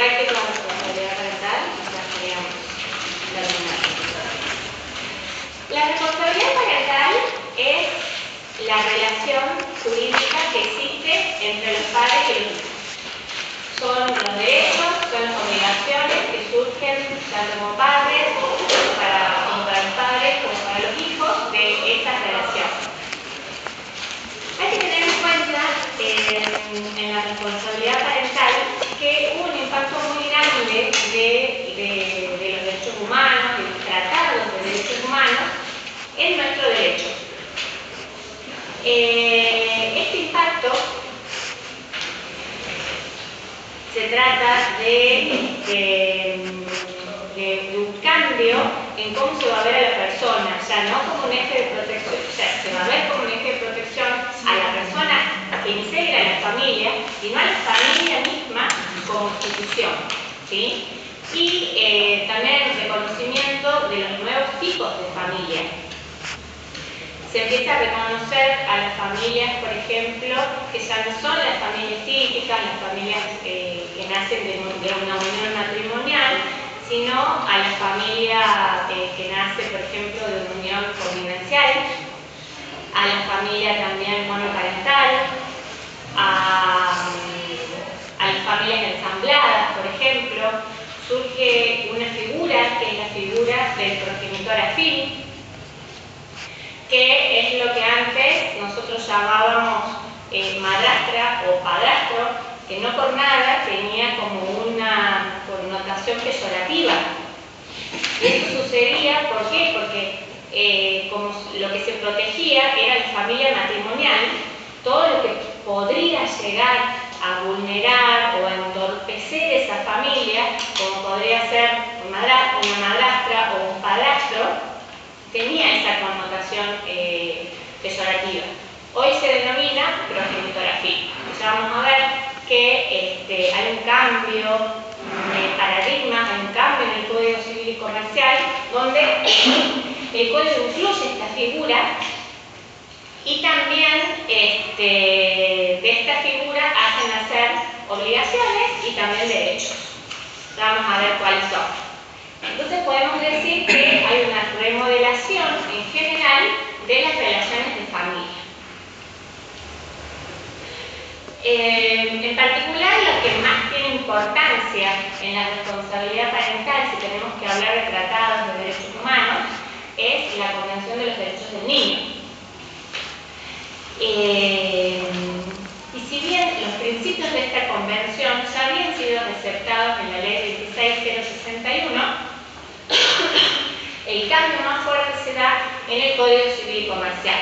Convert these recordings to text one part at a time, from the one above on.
práctica de responsabilidad parental, ya estaríamos terminando. La responsabilidad parental es la relación jurídica que existe entre los padres y los hijos. Son los derechos, son las obligaciones que surgen tanto como padres, como para los padres, como para los hijos de esta relación. Hay que tener en cuenta en la responsabilidad parental que hubo un impacto muy grande de los derechos humanos, de los tratados de derechos humanos en nuestro derecho. Este impacto se trata de un cambio en cómo se va a ver a la persona, ya no como un eje de protección, o sea, se va a ver como un eje de protección a la persona que integra la familia, sino a la familia misma como institución, ¿sí? Y también el reconocimiento de los nuevos tipos de familia. Se empieza a reconocer a las familias, por ejemplo, que ya no son las familias típicas, las familias que nacen de una unión matrimonial, sino a la familia que nace, por ejemplo, de una unión convivencial, a la familia también monoparental, a las familias ensambladas, por ejemplo. Surge una figura que es la figura del progenitor afín, que es lo que antes nosotros llamábamos madrastra o padrastro, que no por nada tenía como una connotación peyorativa. Y eso sucedía, ¿por qué? Porque como lo que se protegía era la familia matrimonial, todo lo que podría llegar a vulnerar o a entorpecer esa familia, como podría ser una madrastra o un padrastro, tenía esa connotación peyorativa. Hoy se denomina progenitor afín. Ya vamos a ver que hay un cambio de paradigma, hay un cambio en el Código Civil y Comercial, donde el Código incluye esta figura y también de esta figura hacen nacer obligaciones y también derechos. Ya vamos a ver cuáles son. Entonces podemos decir que hay una remodelación en general de las relaciones de familia. En particular, lo que más tiene importancia en la responsabilidad parental, si tenemos que hablar de tratados de derechos humanos, es la Convención de los Derechos del Niño. Y si bien los principios de esta convención ya habían sido receptados en la Ley 26061, el cambio más fuerte se da en el Código Civil y Comercial.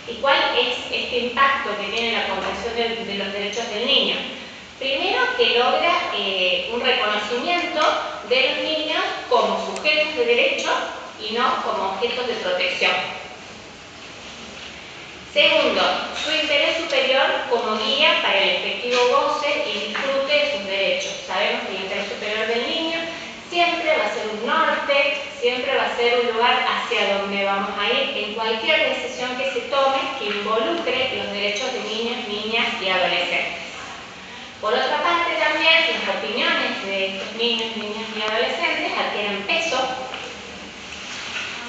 ¿Y cuál es este impacto que tiene la Convención de los Derechos del Niño? Primero, que logra un reconocimiento de los niños como sujetos de derecho y no como objetos de protección. Segundo, su interés superior como guía para el efectivo goce y disfrute de sus derechos. Sabemos que el interés superior del niño siempre va a ser un norte, siempre va a ser un lugar hacia donde vamos a ir en cualquier decisión que se tome que involucre los derechos de niños, niñas y adolescentes. Por otra parte, también las opiniones de estos niños, niñas y adolescentes adquieren peso,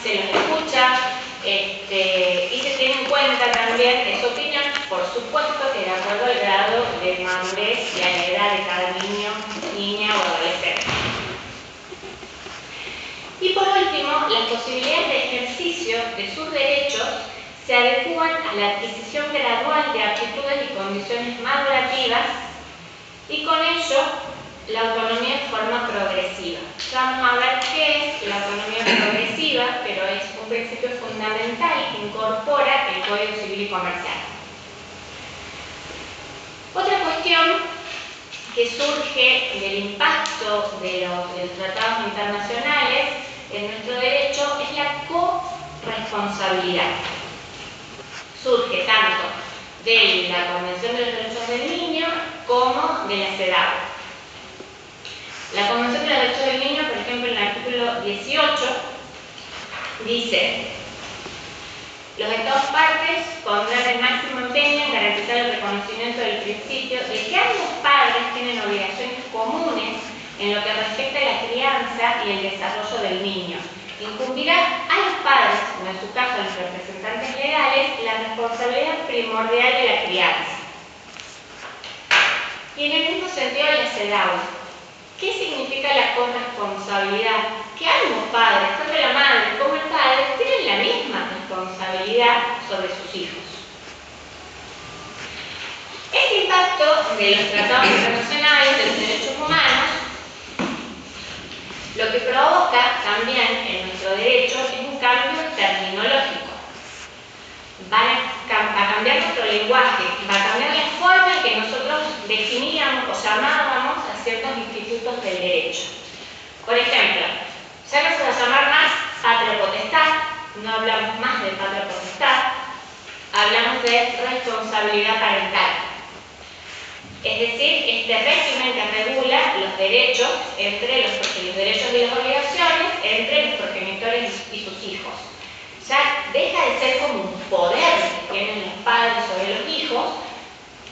se los escucha y se tiene en cuenta también esa opinión, por supuesto que de acuerdo al grado de madurez y a la edad de cada niño, niña o adolescente. Y por último, las posibilidades de ejercicio de sus derechos se adecúan a la adquisición gradual de aptitudes y condiciones madurativas y con ello la autonomía de forma progresiva. Vamos a ver qué es la autonomía progresiva, pero es un principio fundamental que incorpora el Código Civil y Comercial. Otra cuestión que surge del impacto de los tratados internacionales en nuestro derecho es la corresponsabilidad. Surge tanto de la Convención de los Derechos del Niño como de la CEDAW. La Convención de los Derechos del Niño, por ejemplo, en el artículo 18, dice: los Estados partes pondrán el máximo empeño en garantizar el reconocimiento del principio de que ambos padres tienen obligaciones comunes en lo que respecta a la crianza y el desarrollo del niño. Incumbirá a los padres, o en su caso a los representantes legales, la responsabilidad primordial de la crianza. Y en el mismo sentido la CEDAW. ¿Qué significa la corresponsabilidad? Que ambos padres, tanto la madre como el padre, tienen la misma responsabilidad sobre sus hijos. Este impacto de los tratados internacionales de los derechos humanos lo que provoca también en nuestro derecho es un cambio terminológico. Va a cambiar nuestro lenguaje, va a cambiar la forma en que nosotros definíamos o llamábamos a ciertos institutos del derecho. Por ejemplo, ya no se va a llamar más patria potestad, no hablamos más de patria potestad, hablamos de responsabilidad parental. Es decir, este régimen que regula los derechos entre los derechos y las obligaciones entre los progenitores y sus hijos. Ya deja de ser como un poder que tienen los padres sobre los hijos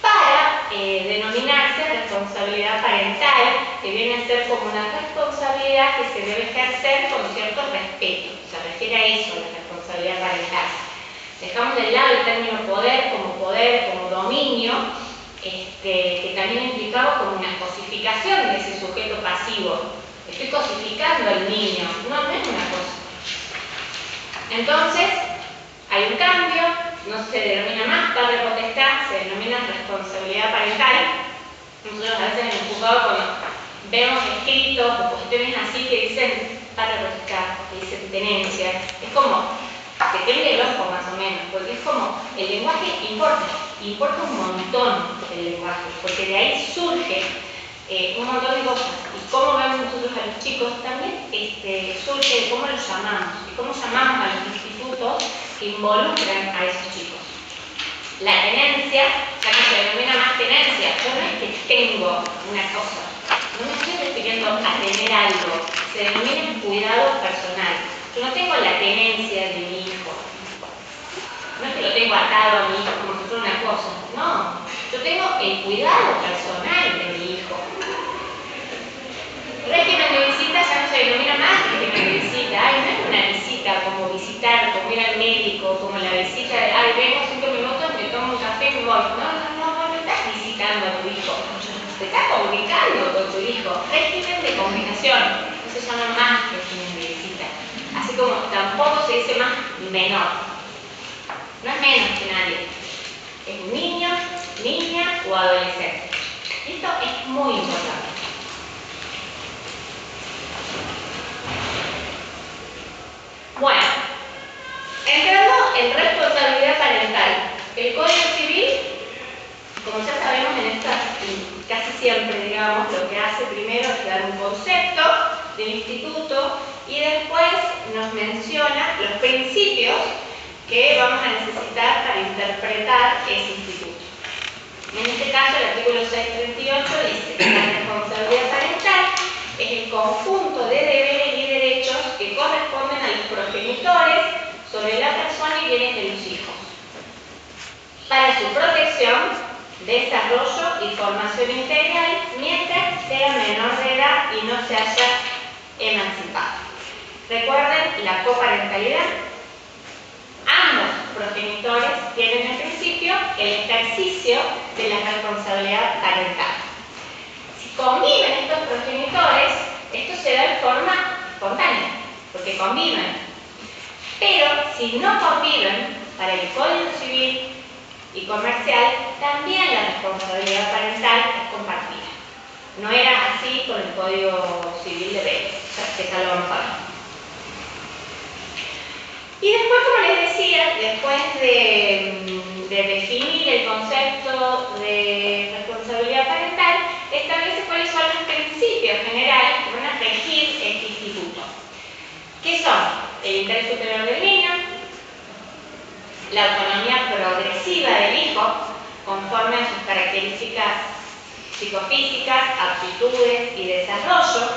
para denominarse responsabilidad parental, que viene a ser como una responsabilidad que se debe ejercer con cierto respeto. Se refiere a eso, la responsabilidad parental. Dejamos de lado el término poder, como dominio, que también implicaba como una cosificación de ese sujeto pasivo. Estoy cosificando al niño, no es una cosa. Entonces, hay un cambio, no se denomina más padre potestad, se denomina responsabilidad parental. Nosotros a veces en el juzgado cuando vemos escritos o cuestiones así que dicen padre potestad, que dicen tenencia, es como, se tiende el ojo más o menos, porque es como, el lenguaje importa un montón el lenguaje, porque de ahí surge un montón de cosas. Y cómo vemos nosotros a los chicos también surge de cómo los llamamos, y cómo llamamos a los institutos que involucran a esos chicos. La tenencia, ya no se denomina más tenencia, yo no es que tengo una cosa, no me estoy refiriendo a tener algo, se denomina cuidado personal. Yo no tengo la tenencia de mi hijo, no es que lo tengo atado a mi hijo como si fuera una cosa, no, yo tengo el cuidado personal de mi hijo. Régimen de visita ya no se denomina más régimen de visita, no es una visita como visitar, como ir al médico, como la visita de, vengo 5 minutos, me tomo un café y me voy. No estás visitando a tu hijo, te estás comunicando con tu hijo. Régimen de comunicación, no se llama más régimen de visita. Así como tampoco se dice más menor. No es menos que nadie. Es un niño, niña o adolescente. Esto es muy importante. Bueno, entrando en responsabilidad parental. El Código Civil, como ya sabemos en esta, casi siempre, digamos, lo que hace primero es dar un concepto del instituto y después nos menciona los principios que vamos a necesitar para interpretar ese instituto. En este caso, el artículo 638 dice que la responsabilidad parental es el conjunto de deberes y derechos que corresponden a los progenitores sobre la persona y bienes de los hijos, para su protección, desarrollo y formación integral mientras sea menor de edad y no se haya emancipado. Recuerden la coparentalidad. Ambos progenitores tienen en principio el ejercicio de la responsabilidad parental. Si conviven estos progenitores, esto se da de forma espontánea, porque conviven. Pero si no conviven, para el Código Civil y Comercial, también la responsabilidad parental es compartida. No era así con el Código Civil de Belén, que ya lo vamos a ver. Y después, como les decía, después de definir el concepto de responsabilidad parental, establece cuáles son los principios generales que van a regir este instituto. ¿Qué son? El interés superior del niño, la autonomía progresiva del hijo, conforme a sus características psicofísicas, aptitudes y desarrollo.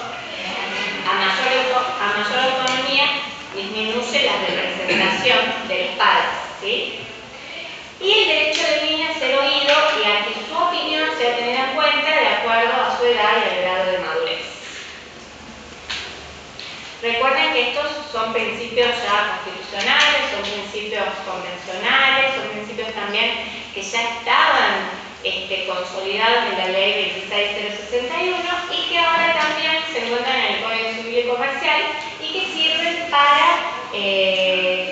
A mayor autonomía disminuye la representación de los padres, ¿sí? Y el derecho del niño a ser oído y a que su opinión sea tenida en cuenta de acuerdo a su edad y al grado de madurez. Recuerden que estos son principios ya constitucionales, son principios convencionales, son principios también que ya estaban consolidados en la ley 26061 y que ahora también se encuentran en el Código Civil y Comercial y que sirven para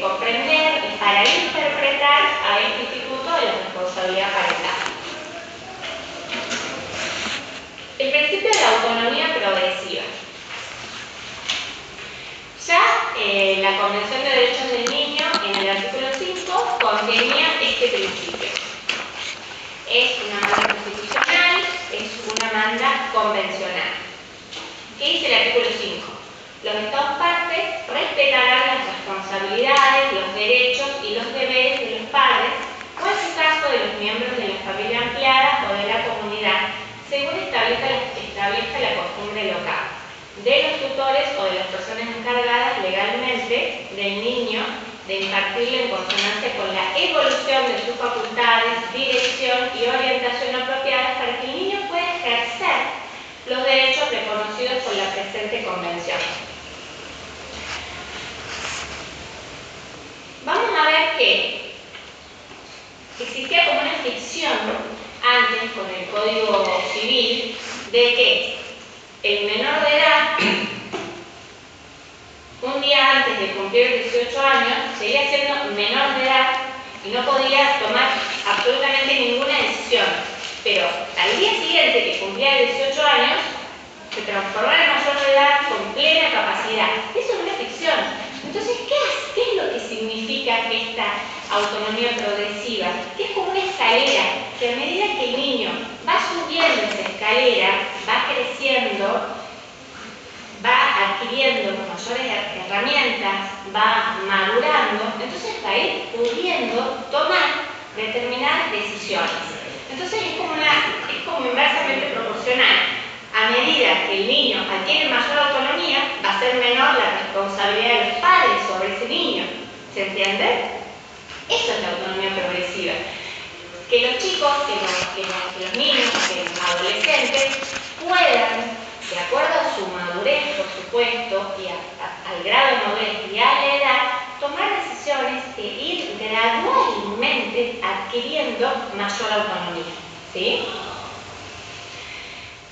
comprender y para interpretar a este instituto de la responsabilidad parental. El principio de la autonomía progresiva. Ya la Convención de Derechos del Niño, en el artículo 5, contenía este principio. Es una manda constitucional, es una manda convencional. ¿Qué dice el artículo 5? Los Estados partes respetarán las responsabilidades, los derechos y los deberes de los padres, o en su caso de los miembros de la familia ampliada o de la comunidad, según establezca la costumbre local, de los tutores o de las personas encargadas legalmente del niño de impartirle en consonancia con la evolución de sus facultades, dirección y orientación apropiadas para que el niño pueda ejercer los derechos reconocidos por la presente convención. Vamos a ver que existía como una ficción antes con el Código Civil de que el menor de edad, un día antes de cumplir 18 años, seguía siendo menor de edad y no podía tomar absolutamente ninguna decisión. Pero al día siguiente que cumplía 18 años, se transformaba en mayor de edad con plena capacidad. Eso es una ficción. Entonces, ¿qué es lo que significa esta autonomía progresiva? Que es como una escalera, que a medida que el niño va subiendo esa escalera, va creciendo, va adquiriendo mayores herramientas, va madurando, entonces va a ir pudiendo tomar determinadas decisiones. Entonces es como inversamente proporcional. A medida que el niño adquiere mayor autonomía, va a ser menor la responsabilidad de los padres sobre ese niño. ¿Se entiende? Eso es la autonomía progresiva. Que los chicos, que los niños, que los adolescentes puedan, de acuerdo a su madurez, por supuesto, y al grado de madurez y a la edad, tomar decisiones e ir gradualmente adquiriendo mayor autonomía. ¿Sí?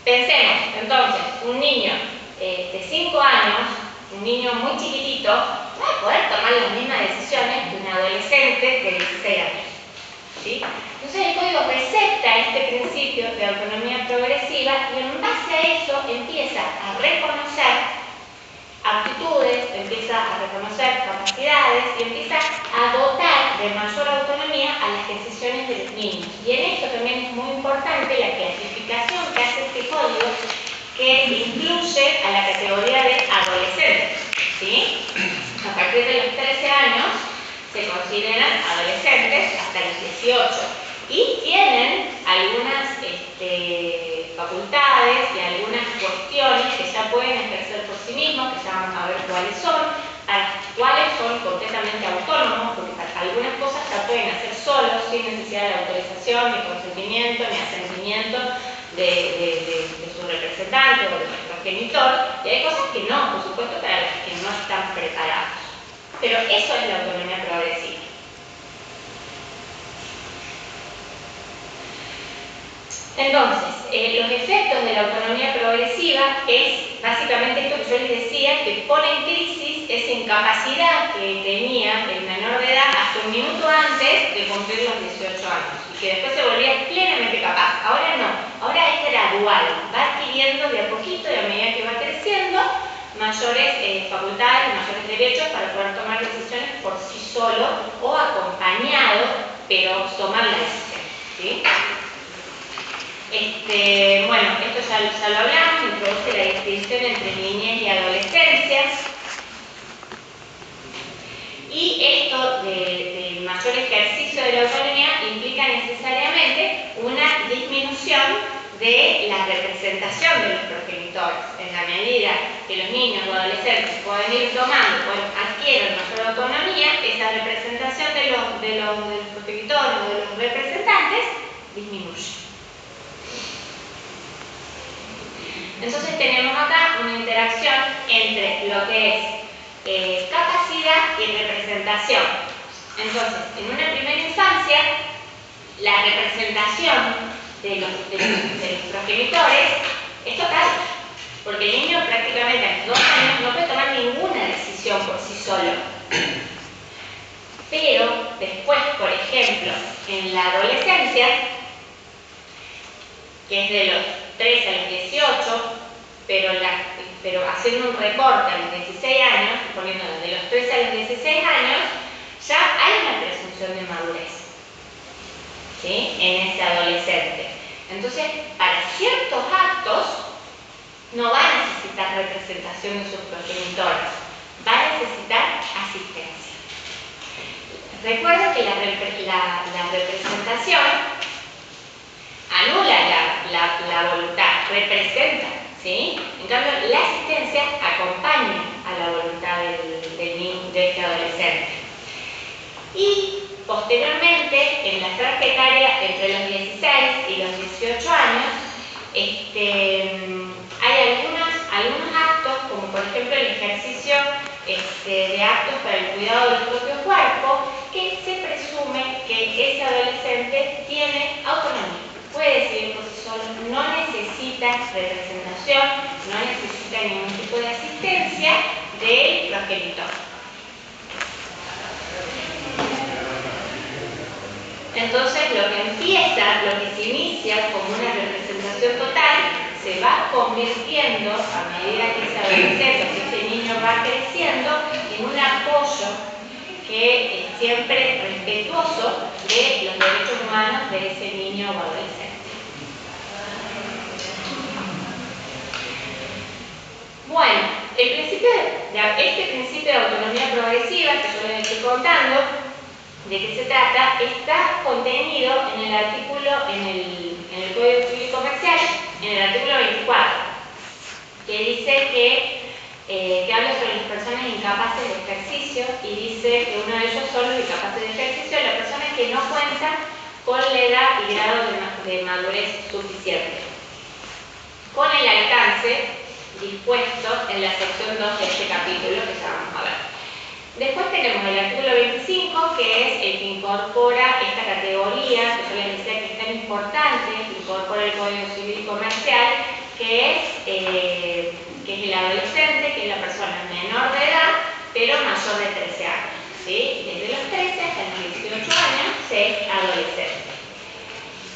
Pensemos, entonces, un niño de 5 años, un niño muy chiquitito, va a poder tomar las mismas decisiones que un adolescente de 16 años. ¿Sí? Entonces el código receta este principio de autonomía progresiva y en base a eso empieza a reconocer aptitudes, empieza a reconocer capacidades y empieza a dotar de mayor autonomía a las decisiones de los niños. Y en esto también es muy importante la clasificación que hace este código, que incluye a la categoría de adolescentes. ¿Sí? A partir de los 13 años se consideran adolescentes hasta los 18 y tienen algunas facultades y algunas cuestiones que ya pueden ejercer por sí mismos, que ya vamos a ver cuáles son, cuáles son completamente autónomos, porque algunas cosas ya pueden hacer solos, sin necesidad de autorización, ni consentimiento, ni asentimiento de su representante o de su progenitor, y hay cosas que no, por supuesto, para las que no están preparados. Pero eso es la autonomía progresiva. Entonces, los efectos de la autonomía progresiva es básicamente esto que yo les decía, que pone en crisis esa incapacidad que tenía el menor de edad hasta un minuto antes de cumplir los 18 años y que después se volvía plenamente capaz. Ahora no, ahora es gradual, va adquiriendo de a poquito y a medida que va creciendo mayores facultades, mayores derechos para poder tomar decisiones por sí solo o acompañado, pero tomar la decisión. ¿Sí? Bueno, esto ya lo hablamos, introduce la distinción entre niñez y adolescencia. Y esto del mayor ejercicio de la autonomía implica necesariamente una disminución de la representación de los progenitores. En la medida que los niños o adolescentes pueden ir tomando, adquieren mayor autonomía, esa representación de los progenitores o de los representantes disminuye. Entonces tenemos acá una interacción entre lo que es capacidad y representación. Entonces, en una primera infancia, la representación de los progenitores es total, porque el niño prácticamente a los 2 años no puede tomar ninguna decisión por sí solo. Pero después, por ejemplo, en la adolescencia, que es de los 13 a los 18, pero haciendo un recorte a los 16 años, poniéndolo de los 13 a los 16 años, ya hay una presunción de madurez, ¿sí?, en ese adolescente. Entonces, para ciertos actos, no va a necesitar representación de sus progenitores, va a necesitar asistencia. Recuerda que la representación anula la voluntad, representa, ¿sí? En cambio, la asistencia acompaña a la voluntad de este adolescente. Y posteriormente, en la franja etaria entre los 16 y los 18 años, hay algunos actos, como por ejemplo el ejercicio de actos para el cuidado del propio cuerpo, que se presume que ese adolescente tiene autonomía, puede decidir por sí solo, no necesita representación, no necesita ningún tipo de asistencia del progenitor. Entonces, lo que se inicia como una representación total, se va convirtiendo, a medida que ese adolescente, que ese niño va creciendo, en un apoyo que es siempre respetuoso de los derechos humanos de ese niño o adolescente. Bueno, este principio de autonomía progresiva, que yo les estoy contando, ¿de qué se trata? Está contenido en el artículo, en el Código Civil y Comercial, en el artículo 24, que dice que habla sobre las personas incapaces de ejercicio, y dice que uno de ellos son los incapaces de ejercicio, las personas que no cuentan con la edad y grado de madurez suficiente, con el alcance dispuesto en la sección 2 de este capítulo que ya vamos a ver. Después tenemos el artículo 25, que es el que incorpora esta categoría, que yo les decía que es tan importante, que incorpora el Código Civil y Comercial, que es el adolescente, que es la persona menor de edad, pero mayor de 13 años. ¿Sí? Desde los 13 hasta los 18 años se es adolescente.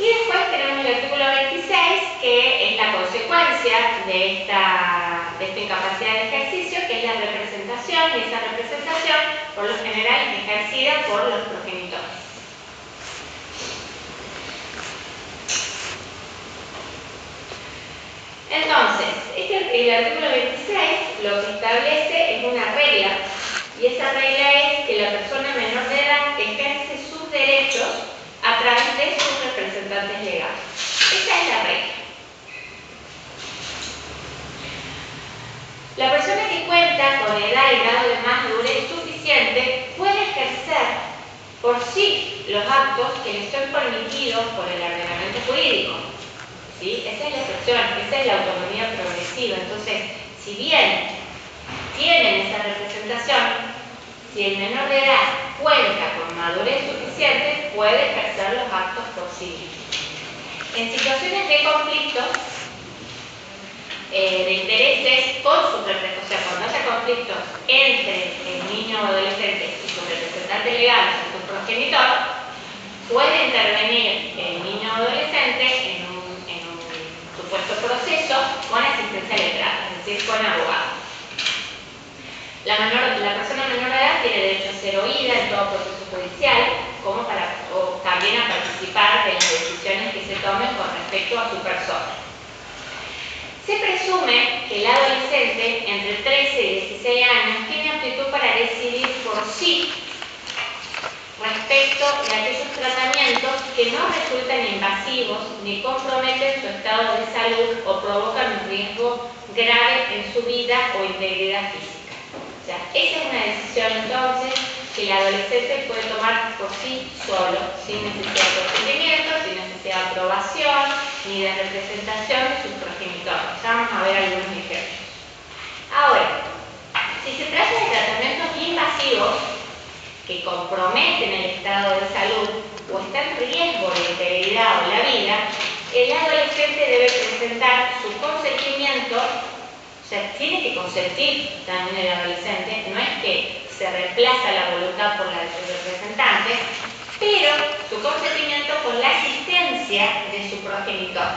Y después tenemos el artículo 26, que es la consecuencia de esta incapacidad de ejercicio, que es la representación, y esa representación, por lo general, es ejercida por los progenitores. Entonces, el artículo 26 lo que establece es una regla, y esa regla es que la persona menor de edad ejerce sus derechos a través de sus representantes legales. Esa es la regla. La persona que cuenta con edad y grado de madurez suficiente puede ejercer por sí los actos que le son permitidos por el ordenamiento jurídico. ¿Sí? Esa es la excepción, esa es la autonomía progresiva. Entonces, si bien tienen esa representación, si el menor de edad cuenta con madurez suficiente, puede ejercer los actos por sí mismo. En situaciones de conflicto, de intereses con sus representantes, o sea, cuando haya conflictos entre el niño o adolescente y su representante legal o su progenitor, puede intervenir el niño o adolescente en un supuesto proceso con asistencia letrada, es decir, con abogado. La persona menor de edad tiene derecho a ser oída en todo proceso judicial, como también a participar de las decisiones que se tomen con respecto a su persona. Se presume que el adolescente entre 13 y 16 años tiene aptitud para decidir por sí respecto de aquellos tratamientos que no resultan invasivos ni comprometen su estado de salud o provocan un riesgo grave en su vida o integridad física. O sea, esa es una decisión entonces que el adolescente puede tomar por sí solo, sin necesidad de consentimiento, sin necesidad de aprobación ni de representación de sus progenitores. Ya vamos a a ver algunos ejemplos. Ahora, si se trata de tratamientos invasivos que comprometen el estado de salud o está en riesgo de integridad o la vida, el adolescente debe presentar su consentimiento, o sea, tiene que consentir también el adolescente, no es que se reemplaza la voluntad por la de sus representantes, pero su consentimiento con la asistencia de su progenitor.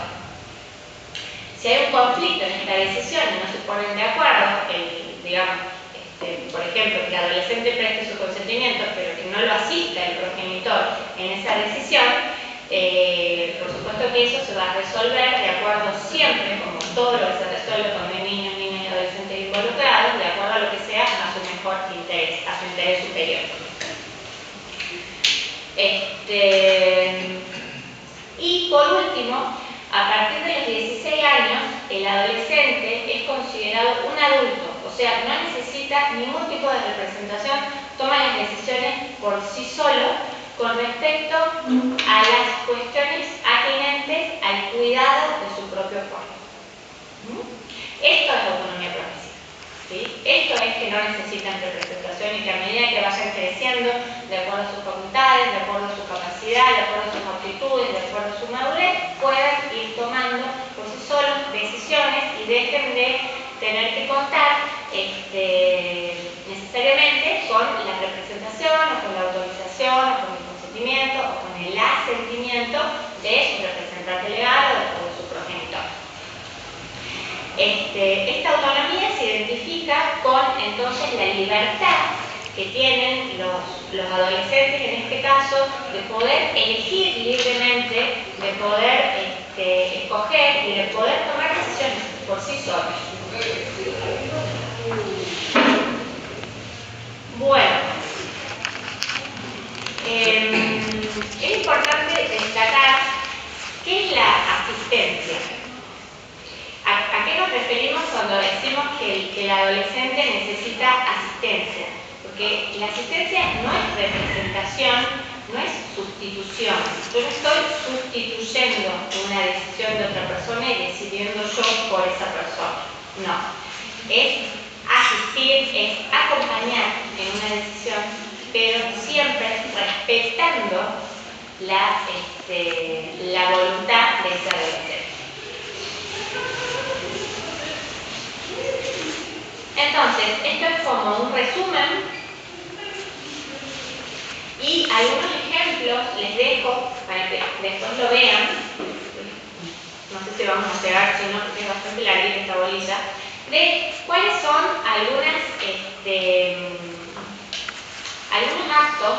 Si hay un conflicto en esta decisión y no se ponen de acuerdo, por ejemplo, que el adolescente preste su consentimiento, pero que no lo asista el progenitor en esa decisión, por supuesto que eso se va a resolver de acuerdo siempre, como todo lo que se resuelve cuando hay niños, niñas y adolescentes involucrados, de acuerdo a lo que sea a su mejor interés, a su interés superior. Y por último, a partir de los 16 años, el adolescente es considerado un adulto, o sea, no necesita ningún tipo de representación, toma las decisiones por sí solo con respecto a las cuestiones atinentes al cuidado de su propio cuerpo. Esto es autonomía progresiva, ¿sí? Esto es que no necesitan representación y que a medida que vayan creciendo, de acuerdo a sus facultades, de acuerdo a su capacidad, de acuerdo a sus aptitudes, de acuerdo a su madurez, puedan ir tomando por sí solos decisiones y dejen de tener que contar necesariamente con la representación o con la autorización o con el consentimiento o con el asentimiento de su representante legal o de su progenitor. Esta autonomía se identifica con entonces la libertad que tienen los adolescentes, en este caso, de poder elegir libremente, de poder escoger y de poder tomar decisiones por sí solos. Bueno, es importante destacar qué es la asistencia. ¿A qué nos referimos cuando decimos que el adolescente necesita asistencia? Porque la asistencia no es representación, no es sustitución. Yo no estoy sustituyendo una decisión de otra persona y decidiendo yo por esa persona. No. Es asistir, es acompañar en una decisión, pero siempre respetando la voluntad de ese adolescente. Entonces, esto es como un resumen y algunos ejemplos les dejo para que después lo vean. No sé si vamos a llegar, si no, porque es bastante larga esta bolilla, de cuáles son algunos actos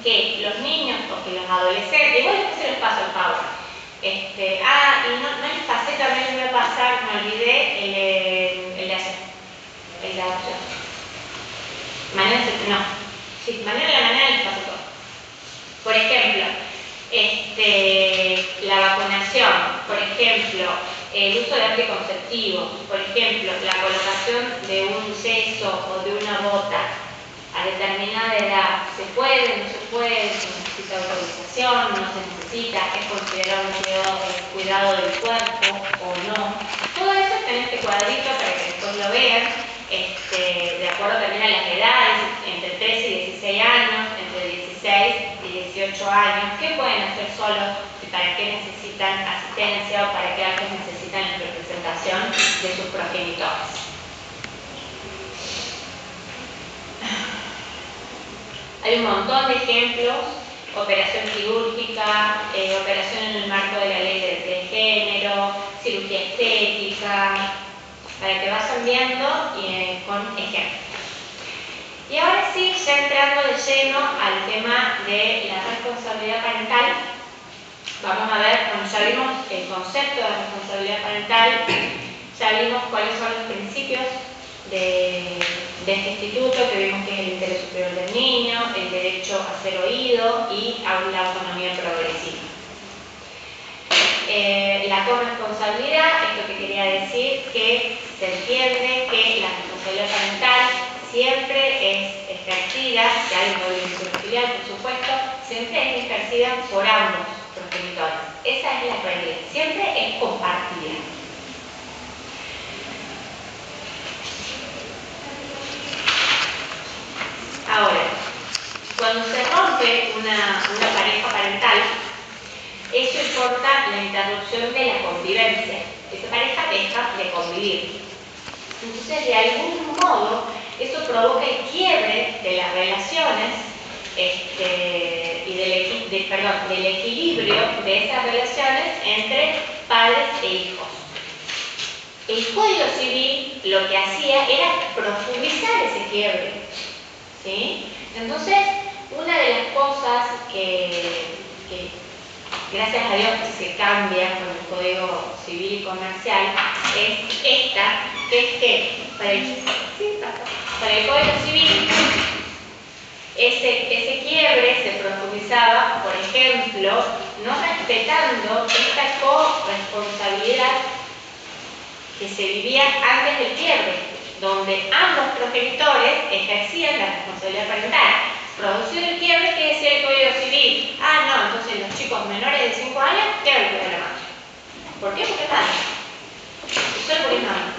que los niños o que los adolescentes, igual después se los paso al favor. Y no les pasé, también les voy a pasar, me olvidé, el de ayer. El de ayer. Mañana la mañana les paso todo. Por ejemplo, la vacunación, por ejemplo, el uso de anticonceptivos, por ejemplo, la colocación de un yeso o de una bota a determinada edad, ¿se puede, no se puede, se necesita autorización, no se necesita, es considerado un cuidado del cuerpo o no? Todo eso está en este cuadrito para que después lo vean, de acuerdo también a las edades, entre 13 y 16 años, entre 16 y 18 años, qué pueden hacer solos y para qué necesitan asistencia o para qué actos necesitan la representación de sus progenitores. Hay un montón de ejemplos: operación quirúrgica, operación en el marco de la ley de género, cirugía estética, para que vayan viendo con ejemplos. Y ahora sí, ya entrando de lleno al tema de la responsabilidad parental, vamos a ver, como ya vimos el concepto de responsabilidad parental, ya vimos cuáles son los principios de este instituto, que vimos que es el interés superior del niño, el derecho a ser oído y a la autonomía progresiva. La corresponsabilidad, esto que quería decir, que se entiende que la responsabilidad parental siempre es ejercida, si hay una obligación filial, por supuesto, siempre es ejercida por ambos progenitores. Esa es la realidad, siempre es compartida. una pareja parental, eso importa la interrupción de la convivencia. Esa pareja deja de convivir. Entonces, de algún modo, eso provoca el quiebre de las relaciones y del equilibrio de esas relaciones entre padres e hijos. El Código Civil lo que hacía era profundizar ese quiebre, ¿sí? Entonces, una de las cosas que gracias a Dios se cambia con el Código Civil y Comercial es esta, que es que para el Código Civil ese quiebre se profundizaba, por ejemplo, no respetando esta corresponsabilidad que se vivía antes del quiebre, donde ambos progenitores ejercían la responsabilidad parental. Producido el quiebre, ¿qué decía el Código Civil? No, entonces los chicos menores de 5 años quedan con la madre. ¿Por qué? Porque es madre. Solo porque es madre.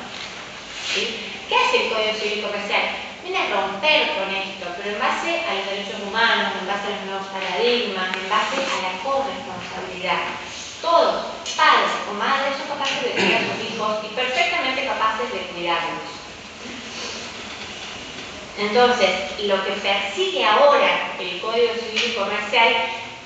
¿Sí? ¿Qué hace el Código Civil Comercial? Viene a romper con esto, pero en base a los derechos humanos, en base a los nuevos paradigmas, en base a la corresponsabilidad. Todos, padres o madres, son capaces de cuidar a sus hijos y perfectamente capaces de cuidarlos. Entonces, lo que persigue ahora el Código Civil y Comercial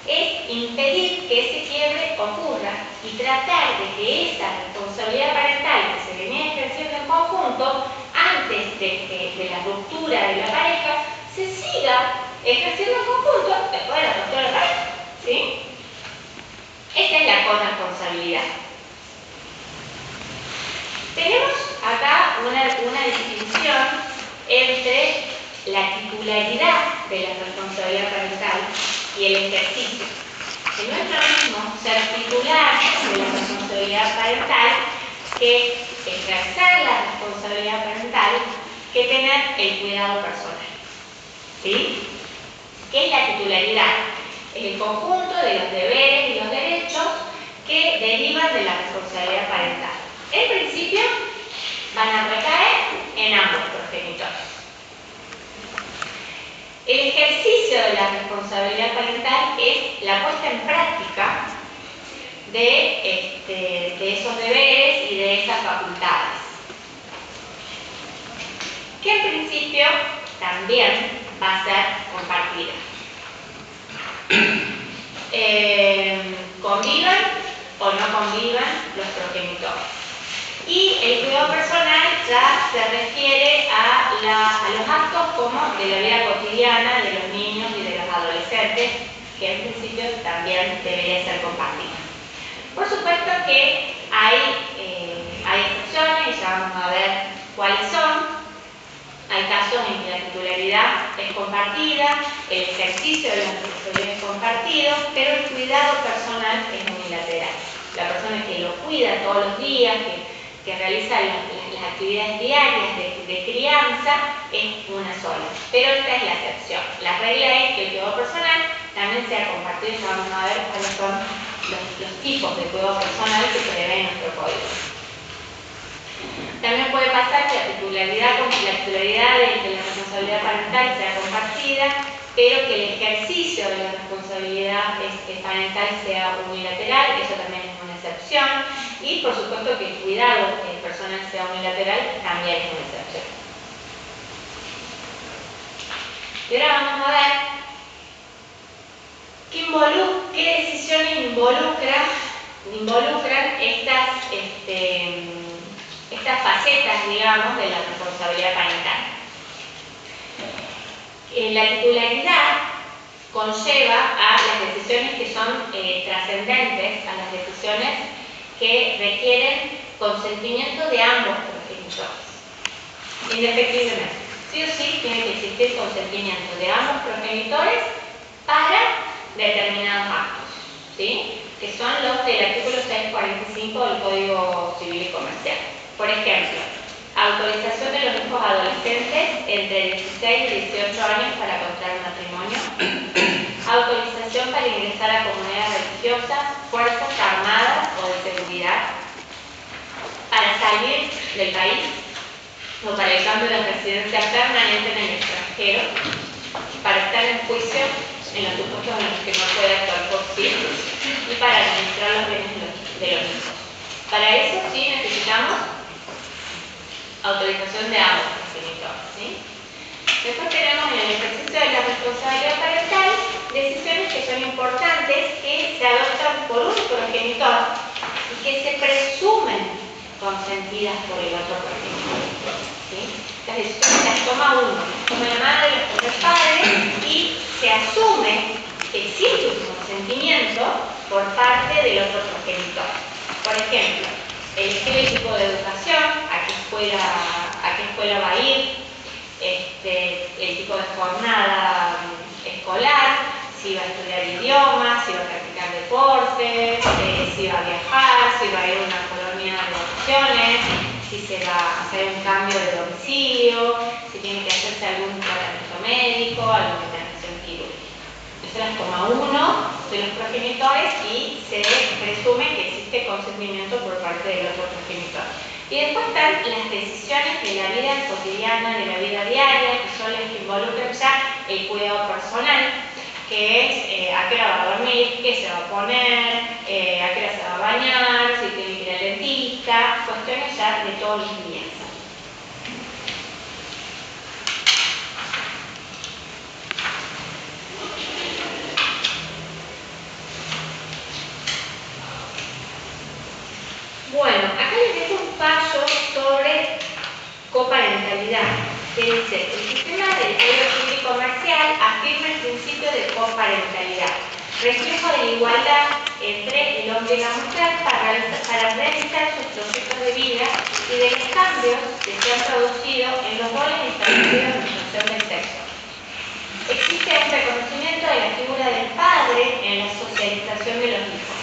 es impedir que ese quiebre ocurra y tratar de que esa responsabilidad parental que se venía ejerciendo en conjunto antes de la ruptura de la pareja se siga ejerciendo en conjunto después de la ruptura de la pareja, ¿sí? Esta es la corresponsabilidad. Tenemos acá una distinción entre la titularidad de la responsabilidad parental y el ejercicio. Que no es lo mismo ser titular de la responsabilidad parental que ejercer la responsabilidad parental que tener el cuidado personal. ¿Sí? ¿Qué es la titularidad? Es el conjunto de los deberes y los derechos que derivan de la responsabilidad parental. En principio, van a recaer en ambos progenitores. El ejercicio de la responsabilidad parental es la puesta en práctica de esos deberes y de esas facultades, que en principio también va a ser compartida. Convivan o no convivan los progenitores. Y el cuidado personal ya se refiere a los actos como de la vida cotidiana de los niños y de los adolescentes, que en principio también debería ser compartida. Por supuesto que hay excepciones y ya vamos a ver cuáles son. Hay casos en que la titularidad es compartida, el ejercicio de la responsabilidad es compartido, pero el cuidado personal es unilateral. La persona que lo cuida todos los días, que realiza las actividades diarias de crianza, es una sola. Pero esta es la excepción. La regla es que el cuidado personal también sea compartido. Ya vamos a ver cuáles son los tipos de cuidado personal que prevé nuestro código. También puede pasar que la titularidad de la responsabilidad parental sea compartida, pero que el ejercicio de la responsabilidad parental sea unilateral. Eso también es una excepción. Y por supuesto que el cuidado personal sea unilateral también es una excepción. Y ahora vamos a ver qué decisiones involucran estas facetas, digamos, de la responsabilidad parental. La titularidad conlleva a las decisiones que son trascendentes, a las decisiones que requieren consentimiento de ambos progenitores, indefectiblemente. Sí o sí tiene que existir consentimiento de ambos progenitores para determinados actos, ¿sí? Que son los del artículo 645 del Código Civil y Comercial. Por ejemplo, autorización de los hijos adolescentes entre 16 y 18 años para contraer matrimonio, autorización para ingresar a comunidades religiosas, fuerzas armadas o de seguridad, para salir del país o para el cambio de residencia permanente en el extranjero, para estar en juicio en los supuestos en los que no puede actuar por sí y para administrar los bienes de los hijos. Para eso sí necesitamos autorización de ambos progenitores, ¿sí? Después tenemos en el ejercicio de la responsabilidad parental decisiones que son importantes que se adoptan por un progenitor y que se presumen consentidas por el otro progenitor, ¿sí? Las decisiones las toma uno, las toma la madre, las toma el padre y se asume que existe un consentimiento por parte del otro progenitor. Por ejemplo, elegir el tipo de educación, a qué escuela va a ir, el tipo de jornada escolar, si va a estudiar idiomas, si va a practicar deportes, si va a viajar, si va a ir a una colonia de vacaciones, si se va a hacer un cambio de domicilio, si tiene que hacerse algún tratamiento médico, alguna intervención quirúrgica. Eso las toma uno de los progenitores y se presume que existe consentimiento por parte del otro progenitor. Y después están las decisiones de la vida cotidiana, de la vida diaria, que son las que involucran ya el cuidado personal, que es a qué hora va a dormir, qué se va a poner, a qué hora se va a bañar, si tiene que ir al dentista, cuestiones ya de todos los días. Bueno, acá les dejo un fallo sobre coparentalidad, que dice: el sistema del Código Civil y Comercial afirma el principio de coparentalidad, reflejo de la igualdad entre el hombre y la mujer para realizar sus proyectos de vida y de los cambios que se han producido en los roles establecidos en función del sexo. Existe un reconocimiento de la figura del padre en la socialización de los hijos.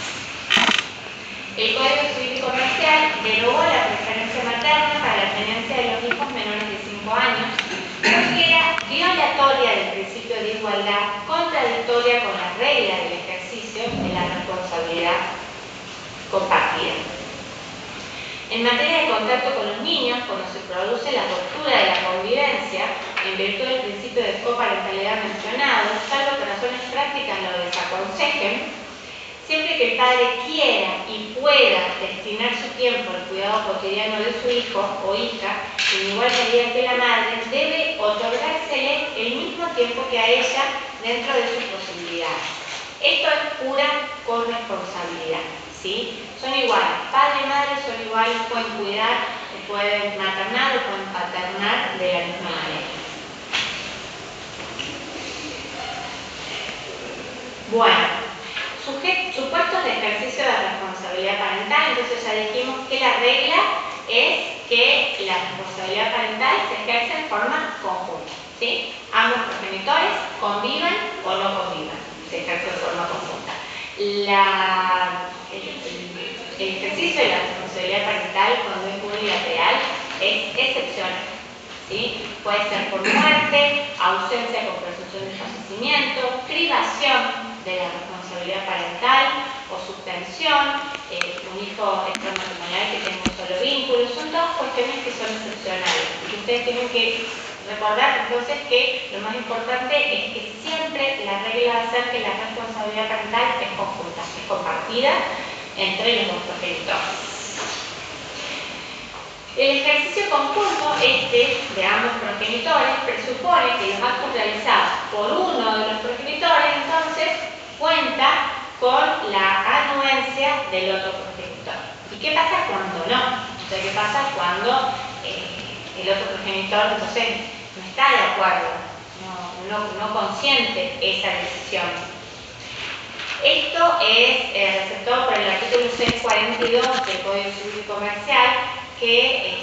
El Código Civil y Comercial derogó la preferencia materna para la tenencia de los hijos menores de 5 años, porque era violatoria del principio de igualdad, contradictoria con las reglas del ejercicio de la responsabilidad compartida. En materia de contacto con los niños, cuando se produce la ruptura de la convivencia, en virtud del principio de coparentalidad mencionado, salvo que razones prácticas lo desaconsejen, siempre que el padre quiera y pueda destinar su tiempo al cuidado cotidiano de su hijo o hija, en igual medida que la madre, debe otorgársele el mismo tiempo que a ella dentro de sus posibilidades. Esto es pura corresponsabilidad, ¿sí? Son iguales, padre y madre son iguales, pueden cuidar, pueden maternar o pueden paternar de la misma manera. Bueno, supuestos de ejercicio de responsabilidad parental. Entonces ya dijimos que la regla es que la responsabilidad parental se ejerce en forma conjunta, ¿sí? Ambos progenitores convivan o no convivan, se ejerce en forma conjunta. El ejercicio de la responsabilidad parental cuando es unilateral es excepcional, ¿sí? Puede ser por muerte, ausencia con presunción de fallecimiento, privación de la responsabilidad parental o suspensión, un hijo extramatrimonial que tenga un solo vínculo. Son todas cuestiones que son excepcionales. Y ustedes tienen que recordar entonces que lo más importante es que siempre la regla va a ser que la responsabilidad parental es conjunta, es compartida entre los dos progenitores. El ejercicio conjunto de ambos progenitores presupone que los actos realizados por uno de los progenitores entonces cuenta con la anuencia del otro progenitor. ¿Y qué pasa cuando no? O sea, ¿qué pasa cuando el otro progenitor entonces no está de acuerdo, no consiente esa decisión? Esto es receptado por el artículo 642 del Código Civil y Comercial, que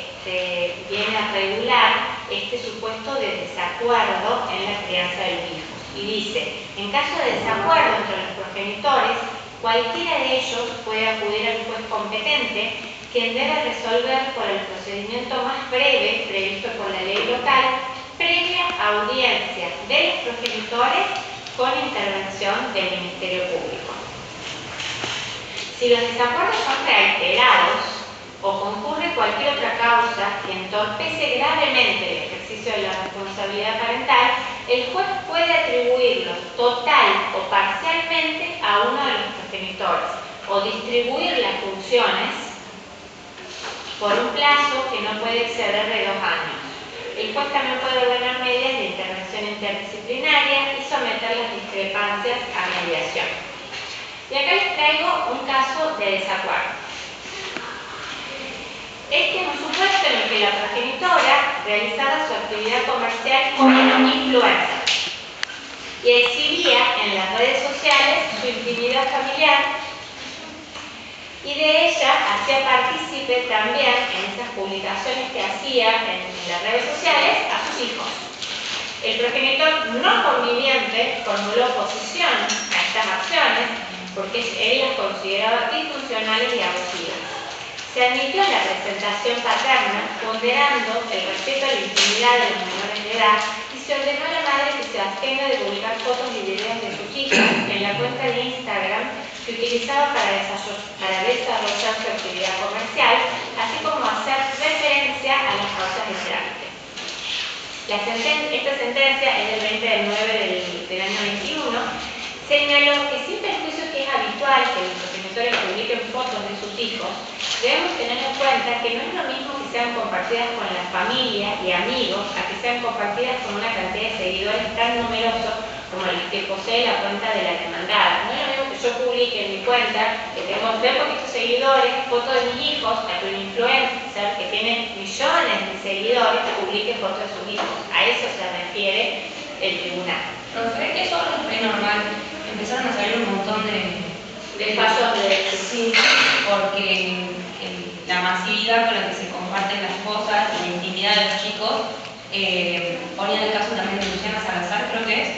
viene a regular este supuesto de desacuerdo en la crianza de los hijos. Y dice: en caso de desacuerdo entre los progenitores, cualquiera de ellos puede acudir al juez competente, quien debe resolver por el procedimiento más breve previsto por la ley local, previa audiencia de los progenitores con intervención del Ministerio Público. Si los desacuerdos son reiterados o concurre cualquier otra causa que entorpece gravemente el ejercicio de la responsabilidad parental, el juez puede atribuirlo total o parcialmente a uno de los progenitores o distribuir las funciones por un plazo que no puede exceder de 2 años. El juez también puede ordenar medidas de intervención interdisciplinaria y someter las discrepancias a mediación. Y acá les traigo un caso de desacuerdo. Este es un supuesto en el que la progenitora realizaba su actividad comercial como influencer y exhibía en las redes sociales su intimidad familiar y de ella hacía partícipe también en esas publicaciones que hacía en las redes sociales a sus hijos. El progenitor no conviviente formuló oposición a estas acciones porque él las consideraba disfuncionales y abusivas. Se admitió la presentación paterna, ponderando el respeto a la intimidad de los menores de edad, y se ordenó a la madre que se abstenga de publicar fotos y videos de sus hijos en la cuenta de Instagram que utilizaba para desarrollar su actividad comercial, así como hacer referencia a las causas de trámite. Esta sentencia es del 20 del 9 del año 21. Señaló que sin perjuicio que es habitual que los progenitores publiquen fotos de sus hijos, debemos tener en cuenta que no es lo mismo que sean compartidas con la familia y amigos a que sean compartidas con una cantidad de seguidores tan numerosos como el que posee la cuenta de la demandada. No es lo mismo que yo publique en mi cuenta, que tengo 3 poquitos seguidores, fotos de mis hijos, a que un influencer que tiene millones de seguidores publique fotos de sus hijos. A eso se refiere el tribunal. ¿Pero que eso es normal? Empezaron a salir un montón de fallos de... Sí, porque la masividad con la que se comparten las cosas, la intimidad de los chicos, ponían el caso también de Luciana Salazar, creo que es,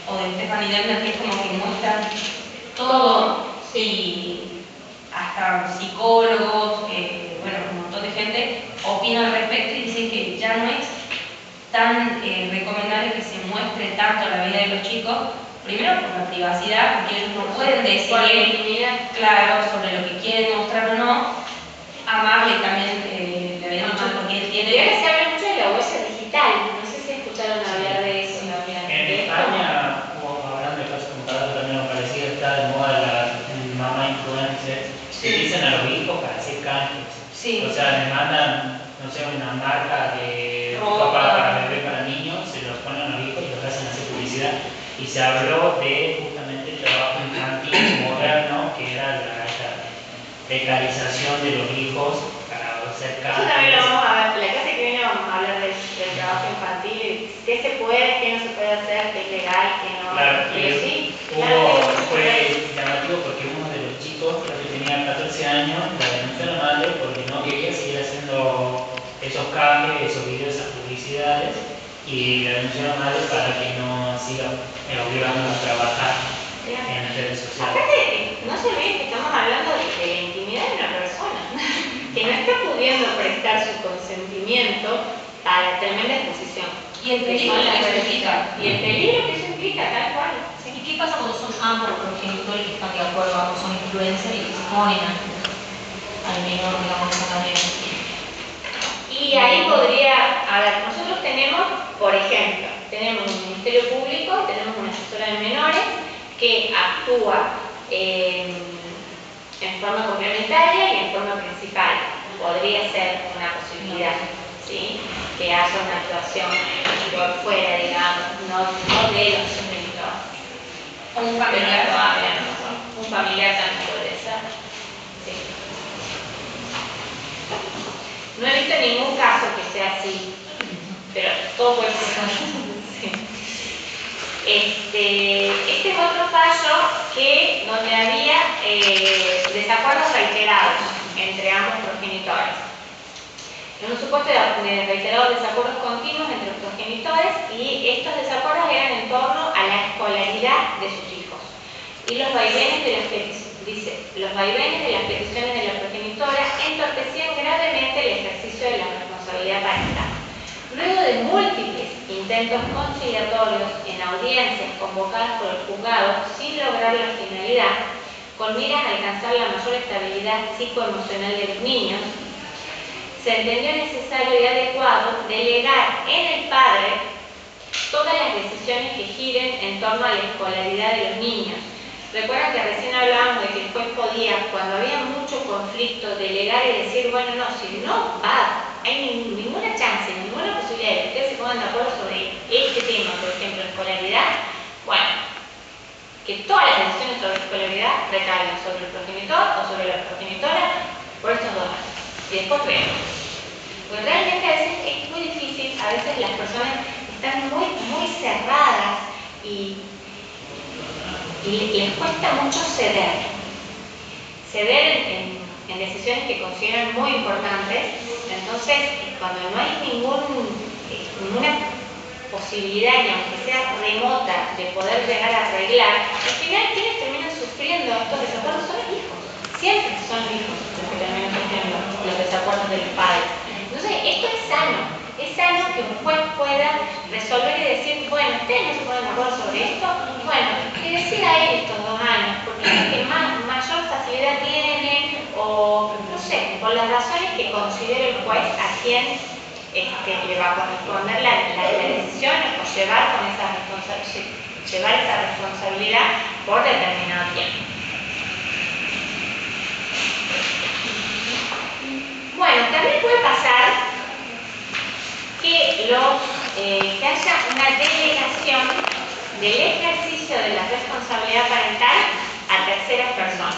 o de Stephanie Demner, que es como que muestran todo, y hasta psicólogos, bueno, un montón de gente opinan al respecto y dicen que ya no es tan recomendable que se muestre tanto la vida de los chicos, primero por la privacidad, porque ellos no pueden decidir, claro, sobre lo que quieren mostrar o no. A Marley también le habían dicho porque él tiene... Y ahora se habla mucho de la huella digital, no sé si escucharon hablar de eso. En España, hablando de casos comparados, también me parecía que está de moda la mamá influencer, que dicen a los hijos para hacer canjes. Sí. O sea, les mandan, no sé, una marca de ropa para bebé, para niños, se los ponen a los hijos y los hacen hacer publicidad. Y se habló de justamente el trabajo infantil moderno, que era la precarización de los hijos para hacer Eso también lo vamos a ver, la clase que viene vamos a hablar del trabajo infantil, qué se puede, qué no se puede hacer, qué es legal, qué no. Claro, pero sí, fue llamativo porque uno de los chicos, creo que tenía 14 años, la denunció a la madre porque no quería seguir haciendo esos cambios, esos videos, esas publicidades, y la denunció a la madre para que no siga obligando a trabajar en redes sociales. Aparte, no se olviden que estamos hablando de la intimidad de una persona, que no está pudiendo prestar su consentimiento a la tremenda exposición. Y el peligro que eso implica. Y el peligro que eso implica, tal cual. ¿Y qué pasa cuando son ambos progenitores que están de acuerdo, ambos son influencers y exponen al menor, digamos, también? Y ahí podría, a ver, nosotros tenemos, por ejemplo, tenemos un Ministerio Público, tenemos una asesora de menores que actúa en forma complementaria y en forma principal. Podría ser una posibilidad, ¿sí? Que haya una actuación por fuera, digamos, no de los progenitores. Un familiar. Un familiar también puede ser. Sí. No he visto ningún caso que sea así, pero todo puede ser. Sí. Este es otro fallo donde había desacuerdos reiterados entre ambos progenitores. En un supuesto de reiterados desacuerdos continuos entre los progenitores, y estos desacuerdos eran en torno a la escolaridad de sus hijos y los vaivenes de las peticiones de la progenitora entorpecían gravemente el ejercicio de la responsabilidad parental. Luego de múltiples intentos conciliatorios en audiencias convocadas por el juzgado sin lograr la finalidad, con miras a alcanzar la mayor estabilidad psicoemocional de los niños, se entendió necesario y adecuado delegar en el padre todas las decisiones que giren en torno a la escolaridad de los niños. Recuerdan que recién hablábamos de que el juez podía, cuando había mucho conflicto, delegar y decir, bueno, no, si no va, hay ninguna chance, ninguna posibilidad de que ustedes se pongan de acuerdo sobre este tema, por ejemplo, escolaridad, bueno, que todas las decisiones sobre escolaridad recaigan sobre el progenitor o sobre la progenitora por estos 2 años. Y después vemos. Porque realmente a veces es muy difícil, a veces las personas están muy cerradas y les cuesta mucho ceder en decisiones que consideran muy importantes. Entonces, cuando no hay ninguna posibilidad, ni aunque sea remota, de poder llegar a arreglar, al final quienes terminan sufriendo estos desacuerdos son los hijos. Siempre son los hijos los que terminan sufriendo los desacuerdos de los padres. Entonces, esto es sano que un juez pueda resolver y decir, bueno, ustedes no se ponen de acuerdo sobre esto, bueno, que decida él estos 2 años, porque es el que mayor facilidad tiene, o no sé, por las razones que considere el juez a quien le va a corresponder la decisión o llevar esa responsabilidad por determinado tiempo. Bueno, también puede pasar que haya una delegación del ejercicio de la responsabilidad parental a terceras personas.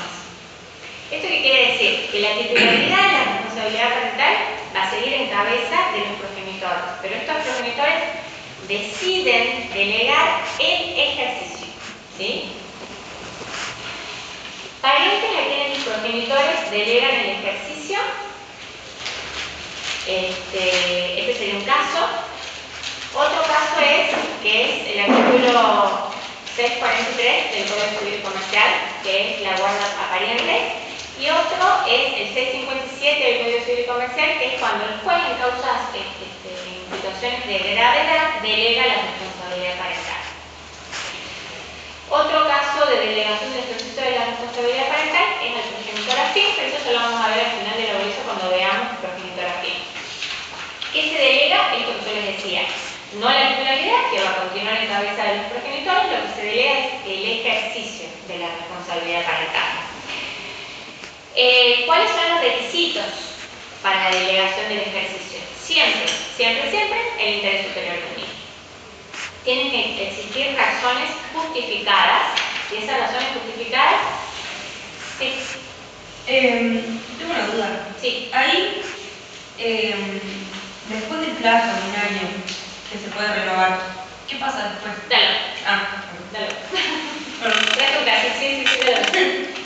¿Esto qué quiere decir? Que la titularidad de la responsabilidad parental va a seguir en cabeza de los progenitores, pero estos progenitores deciden delegar el ejercicio, ¿sí? Parientes a quienes los progenitores delegan el ejercicio. Este sería un caso. Otro caso es el artículo 643 del Código Civil Comercial, que es la guarda a parientes, y otro es el 657 del Código Civil Comercial, que es cuando el juez en causas en situaciones de gravedad delega la responsabilidad parental. Otro caso de delegación del ejercicio de la responsabilidad parental es el progenitor afín, pero eso lo vamos a ver al final de la audiencia cuando veamos progenitor afín. ¿Qué se delega? Esto que yo les decía. No la titularidad, que va a continuar en cabeza de los progenitores, lo que se delega es el ejercicio de la responsabilidad parental. ¿Cuáles son los requisitos para la delegación del ejercicio? Siempre, el interés superior del niño. Tienen que existir razones justificadas, y esas razones justificadas, sí. Tengo una duda. Sí. Ahí, después del plazo de 1 año que se puede renovar, ¿qué pasa después? Dale. Dale. Trae tu caso, sí, dale.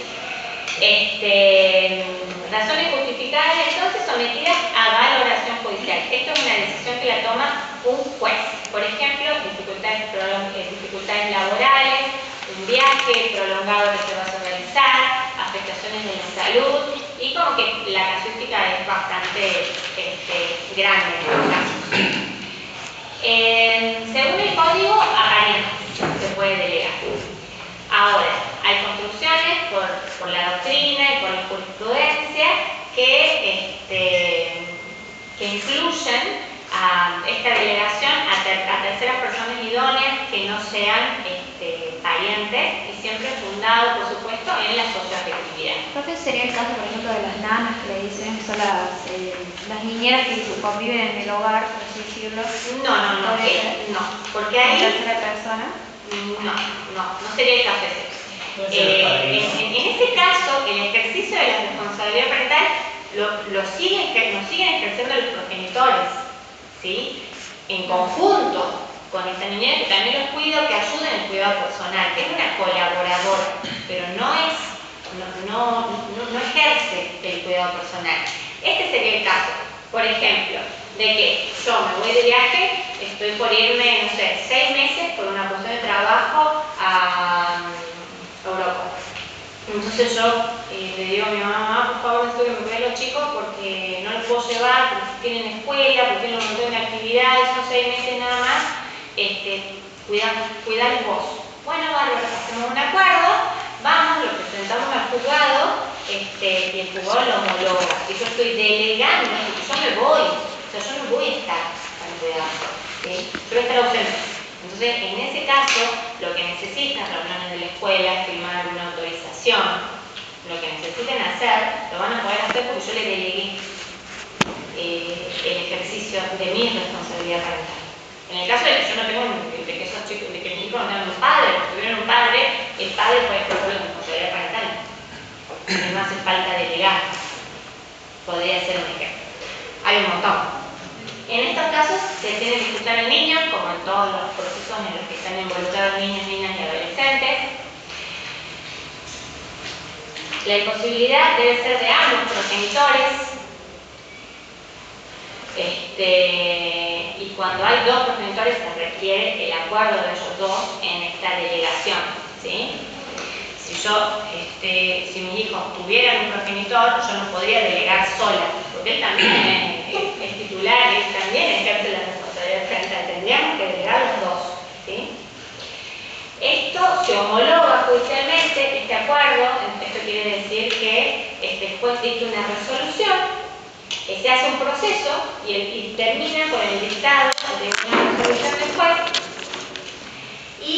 Razones justificadas entonces sometidas a valoración judicial. Esto es una decisión que la toma un juez. Por ejemplo, dificultades laborales, un viaje prolongado que se va a realizar, afectaciones de la salud, y como que la casuística es bastante grande en los casos. Según el código, a parientes se puede delegar. Ahora, hay construcciones por la doctrina y por la jurisprudencia que incluyen esta delegación a terceras personas idóneas que no sean parientes, y siempre fundado, por supuesto, en la socioafectividad. Profe, sería el caso, por ejemplo, de las nanas que le dicen que son las niñeras que conviven en el hogar, por así decirlo. No, porque ahí tercera persona. No sería el caso ese. En ese caso, el ejercicio de la responsabilidad parental lo siguen ejerciendo los progenitores, ¿sí? En conjunto con esta niñera que también los cuida, que ayuda en el cuidado personal, que es una colaboradora, pero no ejerce el cuidado personal. Este sería el caso, por ejemplo, de que yo me voy de viaje, estoy por irme, no sé, 6 meses por una cuestión de trabajo a Europa. Entonces yo le digo a mi mamá, por favor, necesito que me cuiden los chicos porque no los puedo llevar, porque tienen escuela, porque tienen un montón de actividades, son 6 meses nada más, cuidar vos. Bueno, bárbaro, hacemos un acuerdo, vamos, lo presentamos al juzgado, y el juzgado lo homologa. Y yo estoy delegando, porque yo me voy, o sea, yo no voy a estar para cuidar, ¿sí? Yo voy a estar ausente. Entonces, en ese caso, lo que necesitan reuniones de la escuela, firmar una autorización, lo que necesiten hacer, lo van a poder hacer porque yo les delegué el ejercicio de mi responsabilidad parental. En el caso de que yo no tengo, de que esos chicos, de que mi hijo no tenga un padre, porque tuvieron un padre, el padre puede ejercer la responsabilidad parental. No hace falta delegar. Podría ser un ejemplo. Hay un montón. En estos casos se tiene que escuchar al niño, como en todos los procesos en los que están involucrados niños, niñas y adolescentes. La imposibilidad debe ser de ambos progenitores. Y cuando hay dos progenitores se requiere el acuerdo de ellos dos en esta delegación, ¿sí? Si mis hijos tuvieran un progenitor, yo no podría delegar sola, porque él también es titular, él también ejerce la responsabilidad parental, tendríamos que delegar los dos, ¿sí? Esto se homologa judicialmente, este acuerdo, esto quiere decir que después dicta una resolución, se hace un proceso y termina con el dictado de una resolución del juez y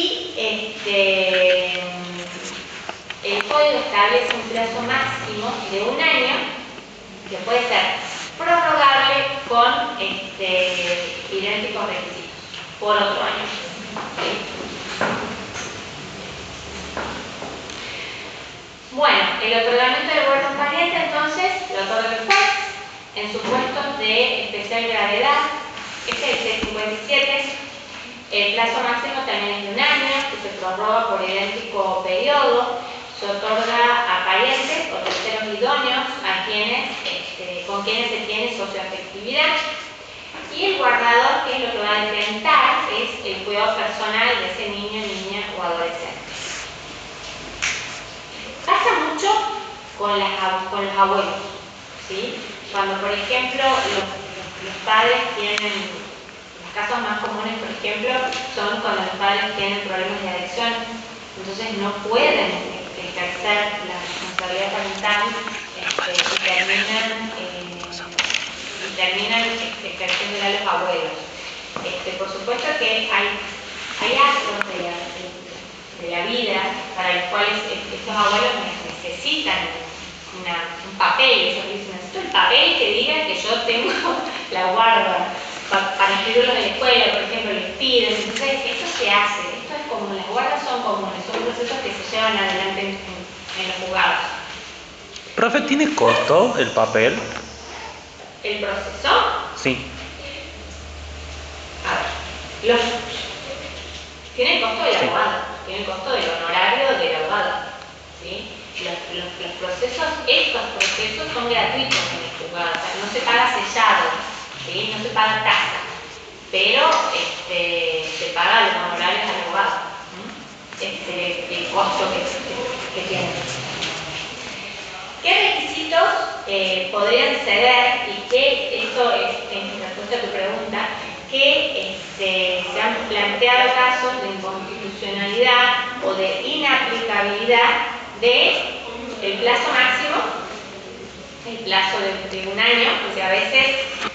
el código establece un plazo máximo de 1 año que puede ser prorrogable con idénticos requisitos por otro año. ¿Sí? Bueno, el otorgamiento del huérfano pariente entonces lo otorga el juez en supuestos de especial gravedad. Este es el 57. El plazo máximo también es de 1 año, que se prorroga por idéntico periodo. Se otorga a parientes o terceros idóneos a quienes, con quienes se tiene socioafectividad. Y el guardador, que es lo que va a detentar, es el cuidado personal de ese niño, niña o adolescente. Pasa mucho con los abuelos, ¿sí? Cuando, por ejemplo, los padres tienen, los casos más comunes, por ejemplo, son cuando los padres tienen problemas de adicción, entonces no pueden ejercer la responsabilidad parental y terminan ejerciéndola a los abuelos. Por supuesto que hay actos de la vida para los cuales estos abuelos necesitan un papel. Ellos dicen, necesito el papel que diga que yo tengo la guarda para inscribirlos en la escuela, por ejemplo, les piden. Entonces, esto se hace. Esto es común. Las guardas son comunes. Son procesos que se llevan adelante en los juzgados. Profe, ¿tiene costo el papel? ¿El proceso? Sí. A ver, tiene el costo del abogado, tiene el costo del honorario del abogado, ¿sí? Los procesos, estos procesos son gratuitos en el juzgado, o sea, no se paga sellado, ¿sí? No se paga tasa, pero se paga los honorarios al abogado, el costo que tiene. ¿Qué requisitos podrían ceder? Y que esto es en respuesta a tu pregunta, que se han planteado casos de inconstitucionalidad o de inaplicabilidad del plazo máximo, el plazo de 1 año, porque a veces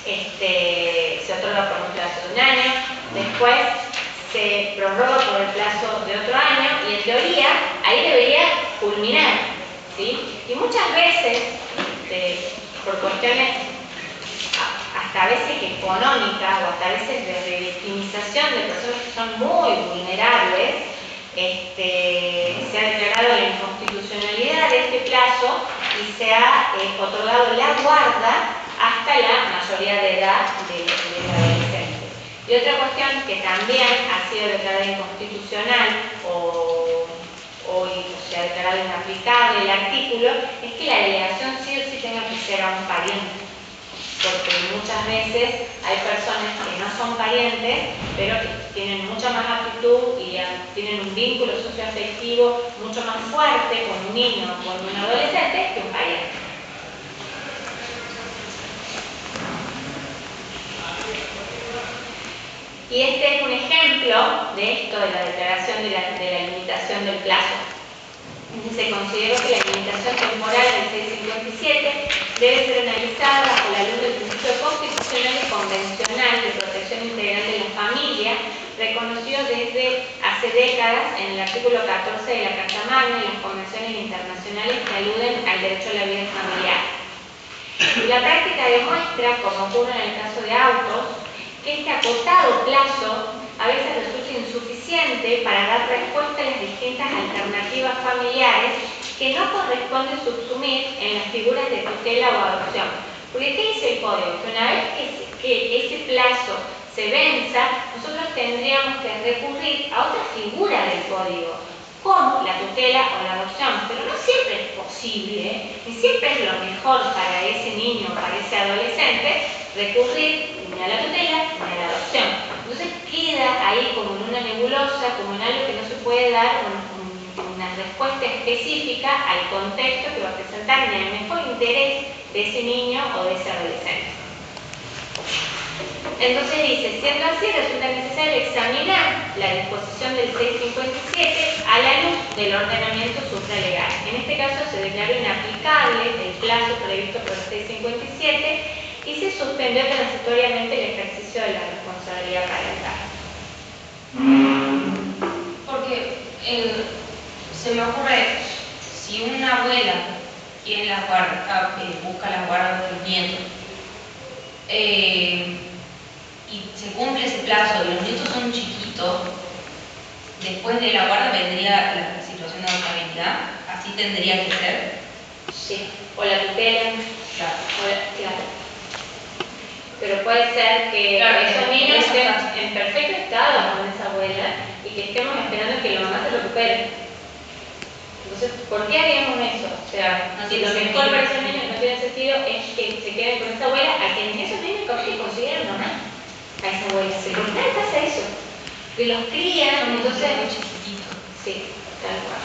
se otorga por un plazo de 1 año, después se prorroga por el plazo de otro año y en teoría ahí debería culminar, ¿sí? Y muchas veces, por cuestiones hasta a veces económicas o hasta a veces de revictimización de personas que son muy vulnerables, se ha declarado la inconstitucionalidad de este plazo y se ha otorgado la guarda hasta la mayoría de edad del adolescente. Y otra cuestión que también ha sido declarada inconstitucional o se ha declarado inaplicable el artículo es que la delegación sí o sí tenga que ser a un pariente. Porque muchas veces hay personas que no son parientes, pero que tienen mucha más aptitud y tienen un vínculo socioafectivo mucho más fuerte con un niño o con un adolescente que un pariente. Y este es un ejemplo de esto, de la declaración de la limitación del plazo. Se consideró que la limitación temporal del 657 debe ser analizada bajo la luz del principio constitucional y convencional de protección integral de la familia, reconocido desde hace décadas en el artículo 14 de la Carta Magna y las convenciones internacionales que aluden al derecho a la vida familiar. Y la práctica demuestra, como ocurre en el caso de autos, que este acotado plazo a veces resulta insuficiente para dar respuesta a las distintas alternativas familiares que no corresponde subsumir en las figuras de tutela o adopción. Porque ¿qué dice el código? Que una vez que ese plazo se venza, nosotros tendríamos que recurrir a otra figura del código, como la tutela o la adopción, pero no siempre es posible, ni siempre es lo mejor para ese niño o para ese adolescente recurrir ni a la tutela ni a la adopción. Entonces queda ahí como en una nebulosa, como en algo que no se puede dar una respuesta específica al contexto que va a presentar ni al mejor interés de ese niño o de ese adolescente. Entonces dice, siendo así, resulta necesario examinar la disposición del 657 a la luz del ordenamiento supralegal. En este caso se declaró inaplicable el plazo previsto por el 657 y se suspendió transitoriamente el ejercicio de la responsabilidad parental. Porque se me ocurre, si una abuela quiere la guarda, busca la guarda de los nietos, y se cumple ese plazo y los nietos son chiquitos, después de la guarda vendría la situación de adoptabilidad, así tendría que ser. Sí, o la tutela. Claro. Claro. Pero puede ser que esos niños estén en perfecto estado con esa abuela y que estemos esperando que la mamá se recupere. Entonces, ¿por qué haríamos eso? O sea, si lo mejor para esos niños no tiene sentido es que se queden con esa abuela a quienes esos niños capaz que consideran mamá. A esa abuela, ¿sí? ¿Por qué pasa eso? Que los crían, entonces... Muy chiquititos. Sí, tal cual.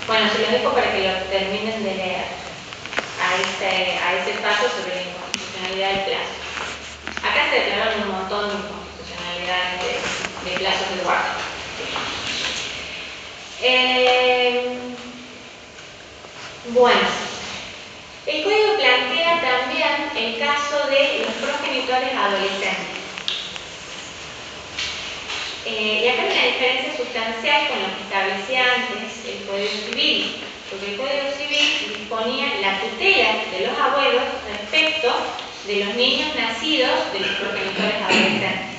Bueno, se los dejo para que lo terminen de leer a ese paso sobre la inconstitucionalidad del plazo. Acá se declararon un montón de inconstitucionalidades de plazos de guardia. Bueno, el código plantea también el caso de los progenitores adolescentes. Y acá hay una diferencia sustancial con lo que establecía antes el Código Civil, porque el Código Civil disponía la tutela de los abuelos respecto de los niños nacidos de los progenitores adolescentes.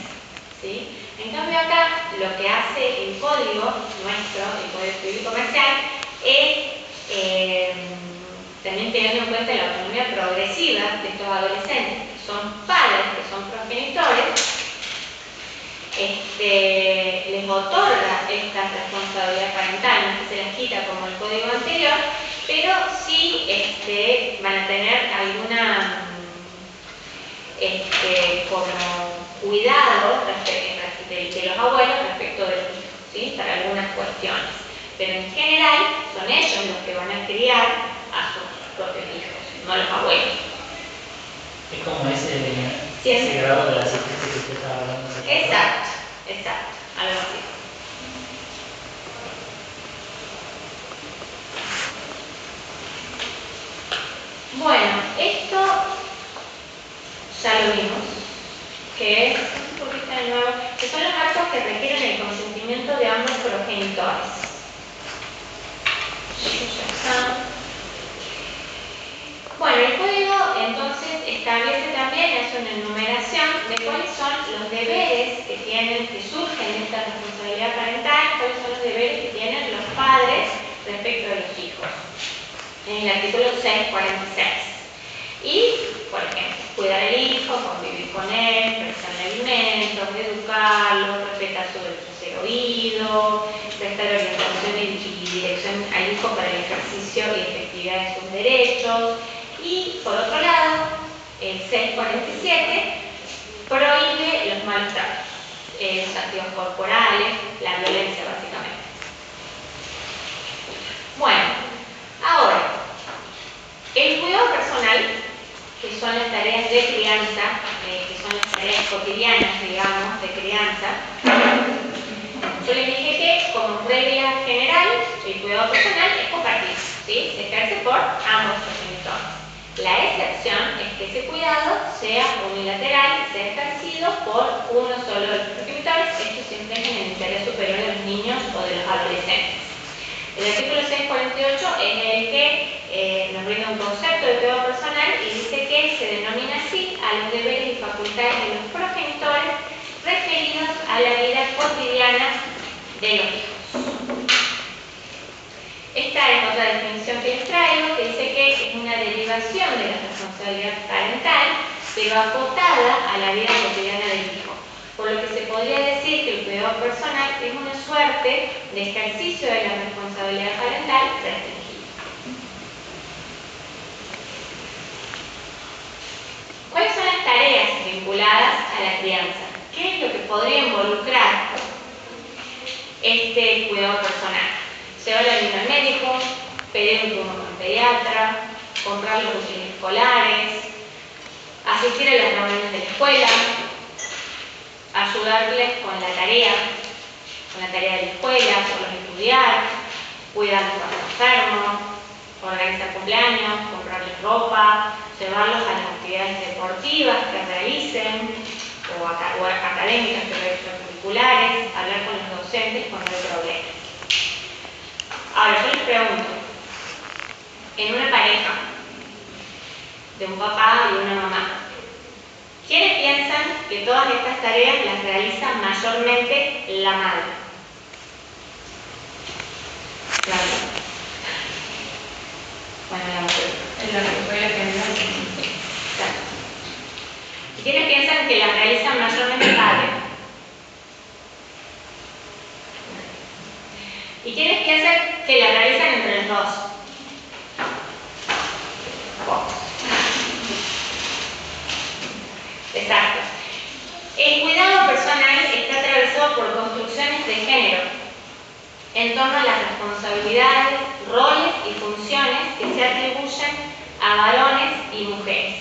¿Sí? En cambio acá lo que hace el código nuestro, el Código Civil Comercial, es también teniendo en cuenta la autonomía progresiva de estos adolescentes, que son padres, que son progenitores, les otorga esta responsabilidad parental, no es que se las quita como el código anterior, pero sí van a tener alguna como cuidado de los abuelos respecto de los hijos, ¿sí? Para algunas cuestiones. Pero en general son ellos los que van a criar a sus propios hijos, no los abuelos. Es como ese grado de asistencia que usted estaba hablando. Exacto, algo así. Bueno, esto ya lo vimos, que es un poquito de nuevo, que son los actos que requieren el consentimiento de ambos progenitores. Bueno, el código entonces establece también, hace una enumeración de cuáles son los deberes que surgen de esta responsabilidad parental, cuáles son los deberes que tienen los padres respecto de los hijos. En el artículo 646. Y, por ejemplo, cuidar al hijo, convivir con él, prestarle alimentos, educarlo, respetar su derecho a ser oído, prestar orientación y dirección al hijo para el ejercicio y efectividad de sus derechos. Y, por otro lado, el 647 prohíbe los malos tratos, los activos corporales, la violencia básicamente. Bueno, ahora, el cuidado personal, que son las tareas de crianza, que son las tareas cotidianas, digamos, de crianza, yo les dije que, como regla general, el cuidado personal es compartido, ¿sí? Se ejerce por ambos progenitores. La excepción es que ese cuidado sea unilateral y sea ejercido por uno solo de los progenitores, esto siempre es en el interés superior de los niños o de los adolescentes. El artículo 648 es el que nos brinda un concepto de cuidado personal y dice que se denomina así a los deberes y facultades de los progenitores referidos a la vida cotidiana de los hijos. Esta es otra definición que les traigo, que dice que es una derivación de la responsabilidad parental, pero acotada a la vida cotidiana del hijo. Por lo que se podría decir que el cuidado personal es una suerte de ejercicio de la responsabilidad parental restringida. ¿Cuáles son las tareas vinculadas a la crianza? ¿Qué es lo que podría involucrar este cuidado personal? Llevar al niño al médico, pedir un turno con el pediatra, comprar los útiles escolares, asistir a las reuniones de la escuela, ayudarles con la tarea de la escuela, hacerlos estudiar, cuidarlos cuando están enfermos, organizar cumpleaños, comprarles ropa, llevarlos a las actividades deportivas que realicen o académicas, extracurriculares, hablar con los docentes cuando hay problemas. Ahora, yo les pregunto, en una pareja de un papá y una mamá, ¿quiénes piensan que todas estas tareas las realiza mayormente la madre? Claro. Bueno, la mujer. Es lo que puede pensar. Claro. ¿Y quiénes piensan que las realizan mayormente el padre? ¿Y quiénes piensan que la realizan entre los dos? Exacto. El cuidado personal está atravesado por construcciones de género en torno a las responsabilidades, roles y funciones que se atribuyen a varones y mujeres.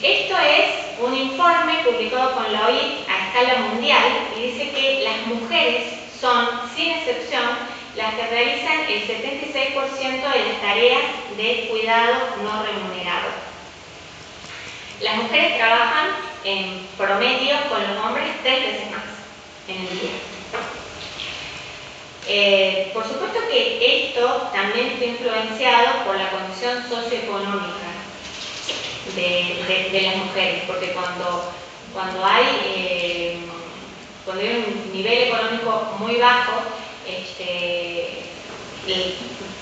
Esto es un informe publicado con la OIT a escala mundial y dice que las mujeres son, sin excepción, las que realizan el 76% de las tareas de cuidado no remunerado. Las mujeres trabajan en promedio con los hombres 3 veces más en el día. Por supuesto que esto también está influenciado por la condición socioeconómica de las mujeres, porque cuando hay un nivel económico muy bajo,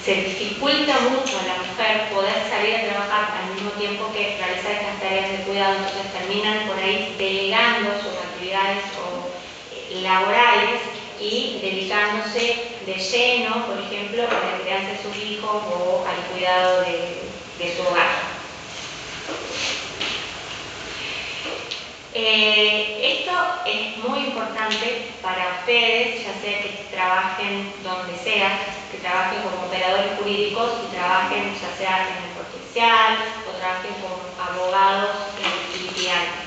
se dificulta mucho a la mujer poder salir a trabajar al mismo tiempo que realizar estas tareas de cuidado, entonces terminan por ahí delegando sus actividades laborales y dedicándose de lleno, por ejemplo, a la crianza de sus hijos o al cuidado de su hogar. Esto es muy importante para ustedes, ya sea que trabajen donde sea, que trabajen como operadores jurídicos y trabajen ya sea en el judicial o trabajen como abogados litigantes.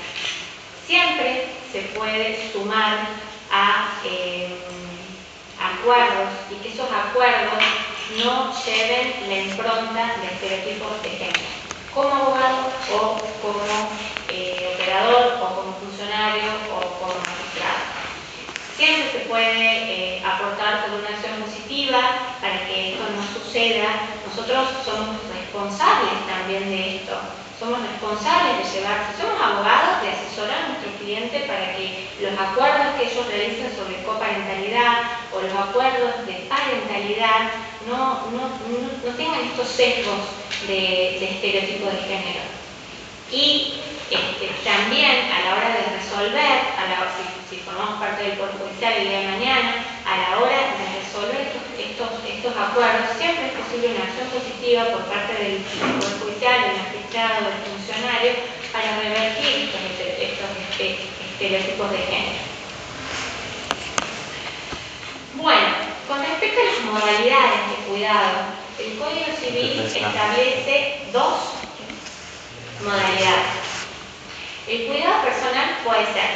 Siempre se puede sumar a acuerdos y que esos acuerdos no lleven la impronta de estereotipos de género. Como abogado o como operador o como funcionario o como magistrado. Siempre se puede aportar por una acción positiva para que esto no suceda. Nosotros somos responsables también de esto. Somos responsables de llevar, si somos abogados, de asesorar a nuestro cliente para que los acuerdos que ellos realicen sobre coparentalidad o los acuerdos de parentalidad no tengan estos sesgos de estereotipo de género. Y también a la hora de resolver, si formamos parte del Poder Judicial el día de mañana, a la hora de resolver estos acuerdos, siempre es posible una acción positiva por parte del Poder Judicial, del magistrado, del funcionario, para revertir estos estereotipos de género. Bueno, con respecto a las modalidades de cuidado, el Código Civil establece 2 modalidades. El cuidado personal puede ser,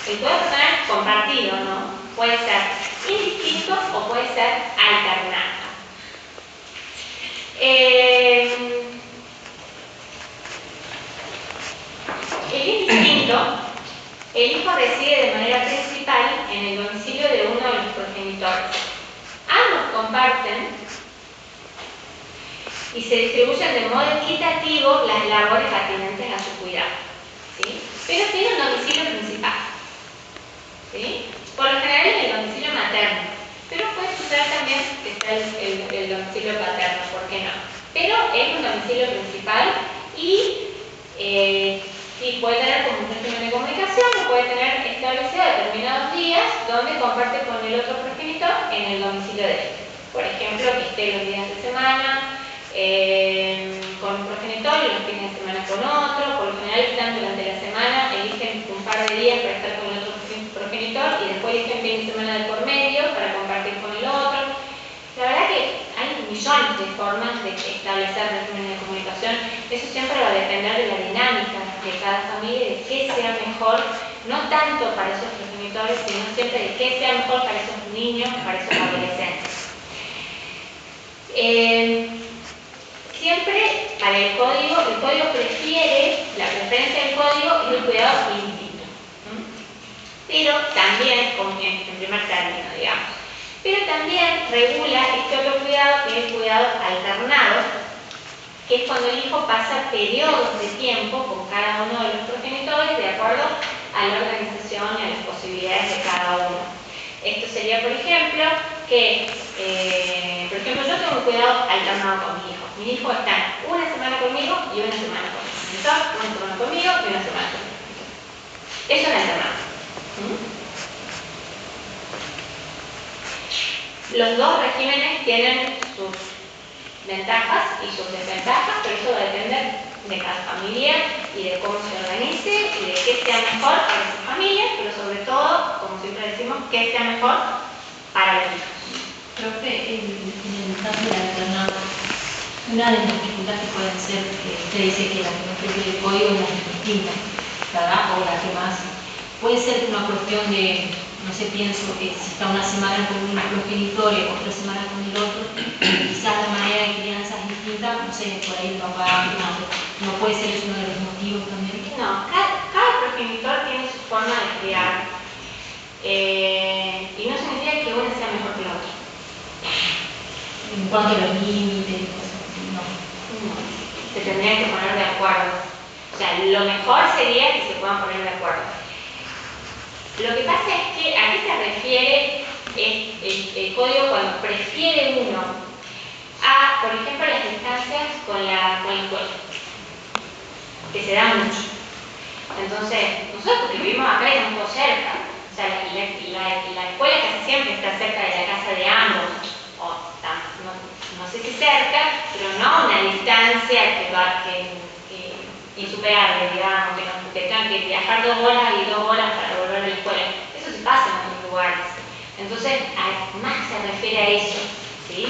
el cuidado personal compartido, ¿no? Puede ser indistinto o puede ser alternado. El instinto, el hijo reside de manera principal en el domicilio de uno de los progenitores. Ambos comparten y se distribuyen de modo equitativo las labores atinentes a su cuidado, ¿sí? Pero tiene un domicilio principal, ¿sí? Por lo general es el domicilio materno, pero puede suceder también que sea el domicilio paterno, ¿por qué no? Pero es un domicilio principal y puede tener como un régimen de comunicación, o puede tener establecido determinados días donde comparte con el otro progenitor en el domicilio de este. Por ejemplo, que esté los días de semana con un progenitor y los fines de semana con otro. Por lo general están durante la semana, eligen un par de días para estar con el otro progenitor y después eligen fin de semana de por medio para compartir con el otro. La verdad que hay millones de formas de establecer regímenes de comunicación. Eso siempre va a depender de la dinámica de cada familia y de qué sea mejor, no tanto para esos progenitores, sino siempre de qué sea mejor para esos niños, para esos adolescentes. Siempre para el código prefiere, la preferencia del código es el cuidado íntimo, pero también, como en primer término, digamos. Pero también regula este otro cuidado, que es el cuidado alternado, que es cuando el hijo pasa periodos de tiempo con cada uno de los progenitores de acuerdo a la organización y a las posibilidades de cada uno. Esto sería, por ejemplo, que, yo tengo un cuidado alternado con mi hijo. Mis hijos están una semana conmigo y una semana con mi profesor, una semana conmigo y una semana con mi profesor. Eso es alternado. Los dos regímenes tienen sus ventajas y sus desventajas, pero eso va a depender de cada familia y de cómo se organice y de qué sea mejor para su familia, pero sobre todo, como siempre decimos, qué sea mejor para los hijos. Profe, en el caso de la alternada, una de las dificultades que pueden ser, usted dice que la que no prefiere el código es la que es distinta, ¿verdad? O la que más. Puede ser una cuestión de, no sé, pienso que si está una semana con un progenitor y otra semana con el otro, quizás la manera de crianza es distinta, no sé, por ahí el papá, no puede ser eso uno de los motivos también. No, cada progenitor tiene su forma de criar y no significa que una sea mejor que la otra. En cuanto a los límites, no. Se tendrían que poner de acuerdo. O sea, lo mejor sería que se puedan poner de acuerdo. Lo que pasa es que a qué se refiere el código cuando prefiere uno a, por ejemplo, las distancias con la escuela, que se da mucho. Entonces, nosotros que vivimos acá estamos todos cerca. O sea, la escuela casi siempre está cerca de la casa de ambos. No sé si cerca, pero no una distancia insuperable, digamos, que tengan que viajar 2 horas y 2 horas para volver a la escuela. Eso se pasa en otros lugares. Entonces, más se refiere a eso, ¿sí?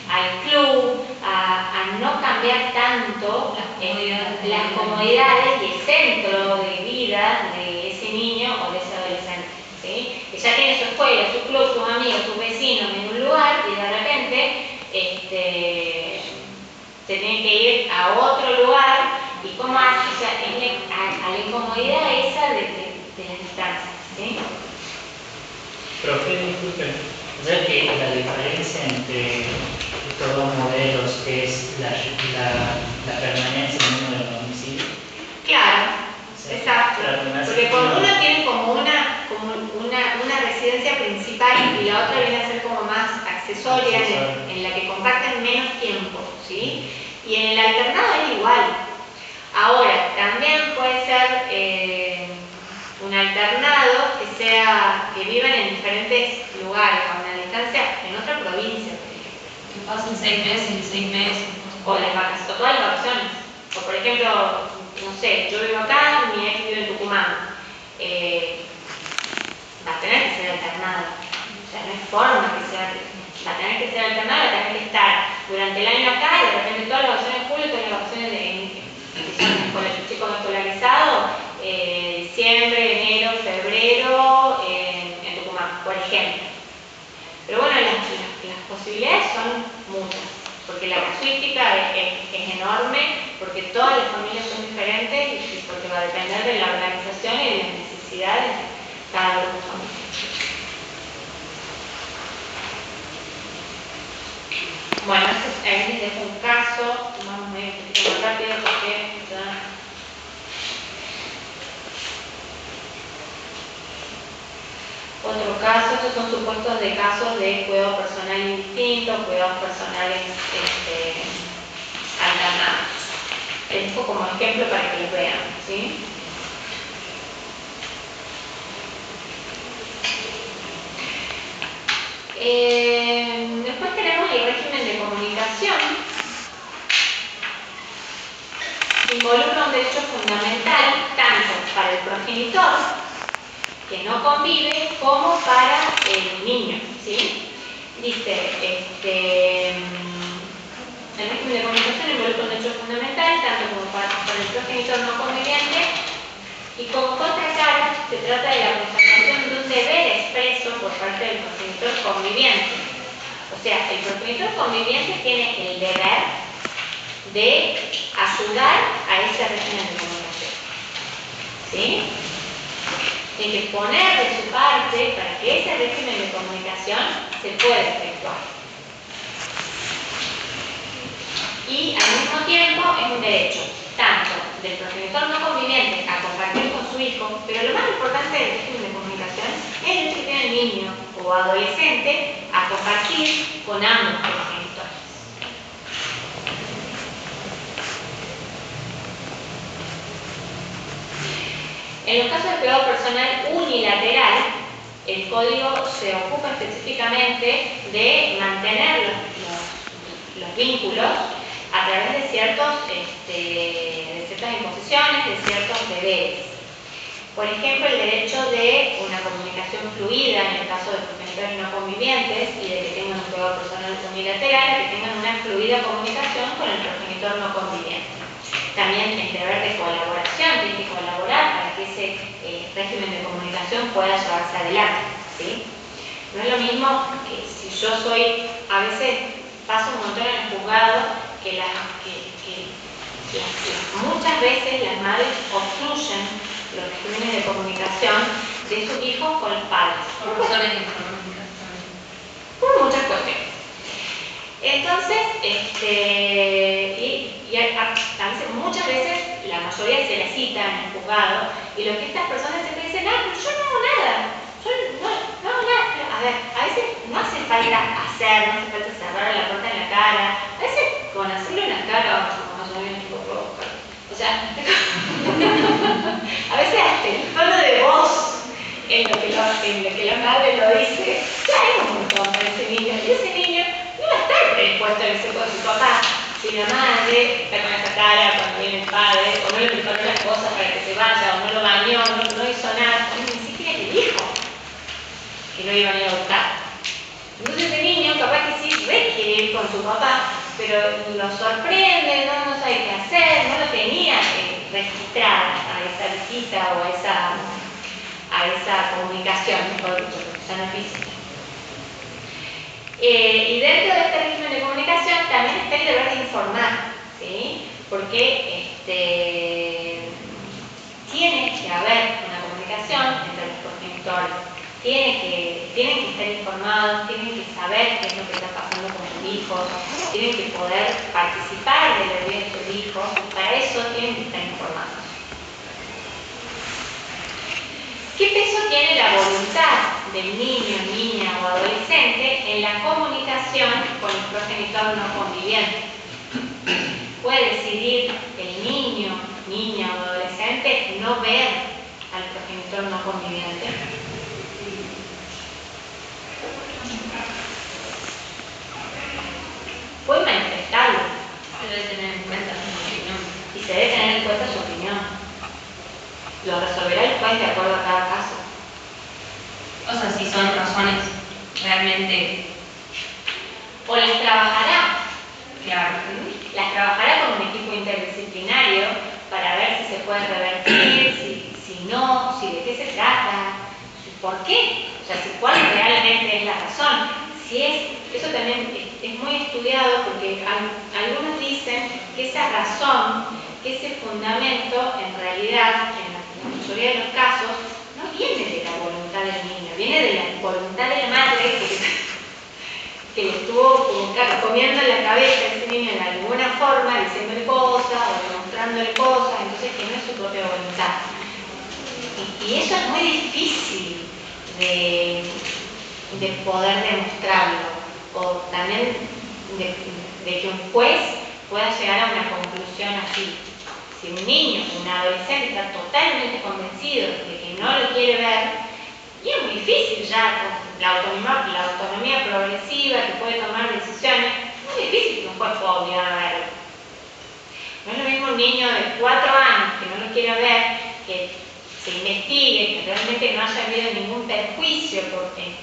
Al club, a no cambiar tanto las comodidades y el centro de vida de ese niño o de ese adolescente, ¿sí? Que ya tiene su escuela, su club, sus amigos, sus vecinos en un lugar y de repente se tiene que ir a otro lugar y cómo hace, o sea, a la incomodidad esa de las distancias, ¿sí? Profe, disculpe, o sea que la diferencia entre estos dos modelos es la permanencia en uno de los domicilios. Claro, Sí. exacto. Claro, porque cuando uno tiene como una residencia principal y la otra viene a ser como más accesoria, en la que comparten menos tiempo, ¿sí? Y en el alternado es igual. Ahora, también puede ser un alternado que vivan en diferentes lugares, a una distancia en otra provincia, por ejemplo. Que pasen 6 meses y 6 meses. O las vacaciones, o todas las vacaciones. O por ejemplo, no sé, yo vivo acá, mi ex vive en Tucumán. Va a tener que ser alternado. O sea, no hay forma que sea. Va a tener que ser alternado, va a tener que estar durante el año acá y de repente todas las vacaciones de julio, todas las vacaciones de chicos escolarizados, diciembre, enero, febrero, en Tucumán, por ejemplo. Pero bueno, las posibilidades son muchas. porque la casuística es enorme, porque todas las familias son diferentes y porque va a depender de la organización y de las necesidades de cada grupo familiar. Bueno, ahí les dejo un caso, vamos a ir un poquito más rápido porque ya... Otro caso, estos son supuestos de casos de cuidado personal indistinto, cuidados personales alternados. Les dejo como ejemplo para que los vean, ¿sí? Después tenemos el régimen de comunicación. Involucra un derecho fundamental tanto para el progenitor, que no convive, como para el niño, ¿sí? Dice, el régimen de comunicación involucra un derecho fundamental tanto como para el progenitor no conviviente, y como contracara se trata de la constatación de un deber expreso por parte del progenitor conviviente. O sea, el progenitor conviviente tiene el deber de ayudar a ese régimen de comunicación, ¿sí? Tiene que poner de su parte para que ese régimen de comunicación se pueda efectuar. Y al mismo tiempo es un derecho tanto del progenitor no conviviente a compartir con su hijo, pero lo más importante del régimen de comunicación es el derecho que tiene el niño o adolescente a compartir con ambos progenitores. En los casos de cuidado personal unilateral, el código se ocupa específicamente de mantener los vínculos a través de ciertas imposiciones, de ciertos deberes. Por ejemplo, el derecho de una comunicación fluida en el caso de progenitores no convivientes y de que tengan un cuidado personal unilateral, que tengan una fluida comunicación con el progenitor no conviviente. También el deber de colaboración, tiene que colaborar para que ese régimen de comunicación pueda llevarse adelante, ¿sí? No es lo mismo que si yo soy, a veces pasa un montón en el juzgado que muchas veces las madres obstruyen los regímenes de comunicación de sus hijos con los padres. Por razones económicas también. Por muchas cuestiones. Entonces, a veces, muchas veces, la mayoría se la cita en el juzgado, y lo que estas personas siempre dicen, pero yo no hago nada, yo no hago nada. Pero, a ver, a veces no hace falta hacer, no hace falta cerrar la puerta en la cara, a veces con hacerle una cara, como yo bien tipo roja. O sea, a veces hasta el tono de voz en lo que la madre lo dice, ya es un montón para ese niño, y ese niño no va a estar predispuesto a irse con su papá si la madre está con esa cara cuando viene el padre, o no le preparó las cosas para que se vaya, o no lo bañó, no hizo nada, o ni siquiera le dijo que no iba a ir a buscar. Entonces ese niño capaz que sí quiere ir con su papá, pero lo sorprende, no sabe qué hacer, no lo tenía registrada a esa visita o a esa comunicación, mejor dicho, porque ya no es física. Y dentro de este régimen de comunicación también está el deber de informar, ¿sí? Porque tiene que haber una comunicación entre los progenitores, tienen que estar informados, tienen que saber qué es lo que está pasando con sus hijos, tienen que poder participar de la vida de sus hijos, y para eso tienen que estar informados. ¿Qué peso tiene la voluntad del niño, niña o adolescente en la comunicación con el progenitor no conviviente? Puede decidir el niño, niña o adolescente no ver al progenitor no conviviente. Puede manifestarlo. Se debe tener en cuenta su opinión. Y se debe tener en cuenta su opinión. Lo resolverá el juez de acuerdo a cada caso. O sea, si son razones realmente... O las trabajará. Claro. Las trabajará con un equipo interdisciplinario para ver si se puede revertir, si no, si de qué se trata, por qué. O sea, cuál realmente es la razón. Si es, eso también es muy estudiado porque algunos dicen que esa razón, que ese fundamento, en realidad, en la mayoría de los casos, no viene de la voluntad del niño, viene de la voluntad de la madre que le estuvo como comiendo en la cabeza a ese niño de alguna forma, diciéndole cosas o demostrándole cosas, entonces que no es su propia voluntad. Y eso es muy difícil de poder demostrarlo, o también de que un juez pueda llegar a una conclusión así. Si un niño, un adolescente está totalmente convencido de que no lo quiere ver, y es muy difícil ya con la autonomía progresiva, que puede tomar decisiones, es muy difícil que un juez pueda obligar a verlo. No es lo mismo un niño de 4 años que no lo quiera ver, que se investigue, que realmente no haya habido ningún perjuicio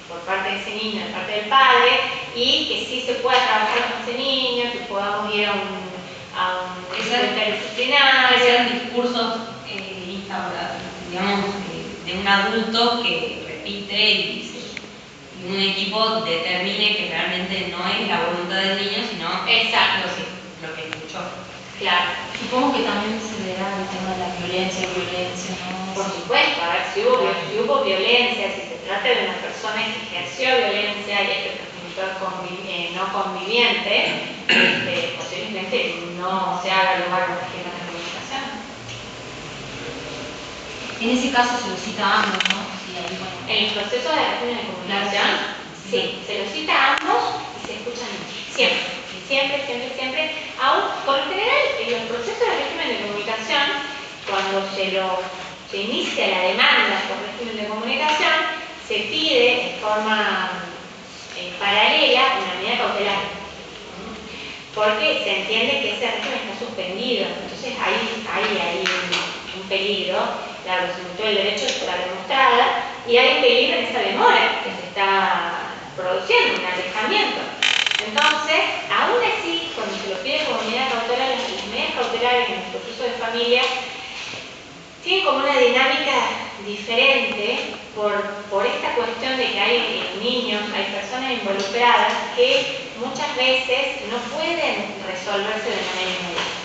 por parte de ese niño, de parte del padre, y que sí se pueda trabajar con ese niño, que podamos ir a un interdisciplinario. Esos discursos instaurados, digamos, de un adulto que repite y un equipo determine que realmente no es la voluntad del niño, sino exacto, lo que escuchó. Claro. Supongo que también se verá el tema de la violencia, ¿no? Por supuesto, a ver, si hubo violencia, si se trata de una persona que ejerció violencia y este progenitor no conviviente, posiblemente no se haga lugar a un régimen de comunicación. En ese caso se lo cita a ambos, ¿no? Sí, ahí, bueno. En los procesos de régimen de comunicación, sí, se los cita a ambos y se escuchan siempre. Siempre, aún por lo general en los procesos de régimen de comunicación, cuando se inicia la demanda por régimen de comunicación, se pide en forma paralela una medida cautelar, porque se entiende que ese régimen está suspendido, entonces hay un peligro, la resolución del derecho está demostrada, y hay un peligro en esa demora que se está produciendo, un alejamiento. Entonces, aún así, cuando se lo pide como medida cautelar, las medidas cautelares en el proceso de familia tienen como una dinámica diferente por esta cuestión de que hay niños, hay personas involucradas que muchas veces no pueden resolverse de manera inmediata.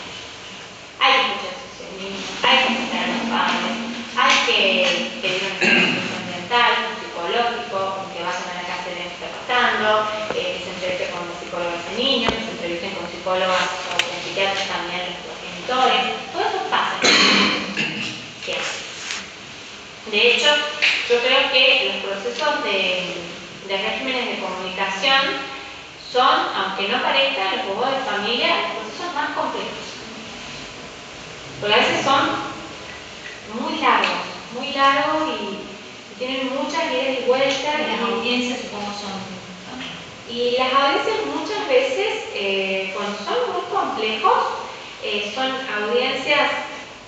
Hay que escuchar a sus niños, hay que escuchar a los padres, hay que pedir un servicio ambiental, psicológico, que vayan a la casa de lo que está pasando, que se entrevisten con los psicólogos de niños, que se entrevisten con psicólogas o con psiquiatras también los progenitores. Todo eso pasa siempre. De hecho, yo creo que los procesos de regímenes de comunicación son, aunque no parezcan, los juzgados de familia, los procesos más complejos. Porque a veces son muy largos y tienen muchas idas y vueltas. Y las audiencias supongo son. Y las audiencias muchas veces, cuando son muy complejos, son audiencias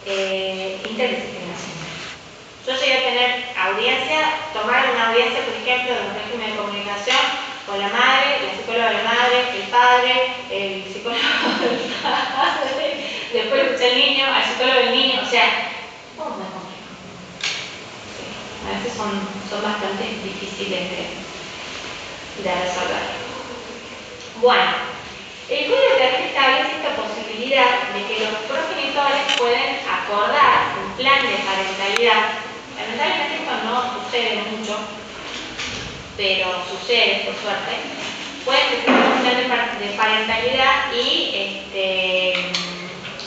interdisciplinarias. Yo llegué a tener tomar una audiencia, por ejemplo, de un régimen de comunicación con la madre, la psicóloga de la madre, el padre, el psicólogo del padre, después escuché al niño, al psicólogo del niño, o sea, todo muy complejo. Sí, a veces son bastante difíciles de resolver. Bueno, el Código Penal establece esta posibilidad de que los progenitores pueden acordar un plan de parentalidad. Lamentablemente esto no sucede mucho, pero sucede, por suerte. Pueden definir un plan de parentalidad y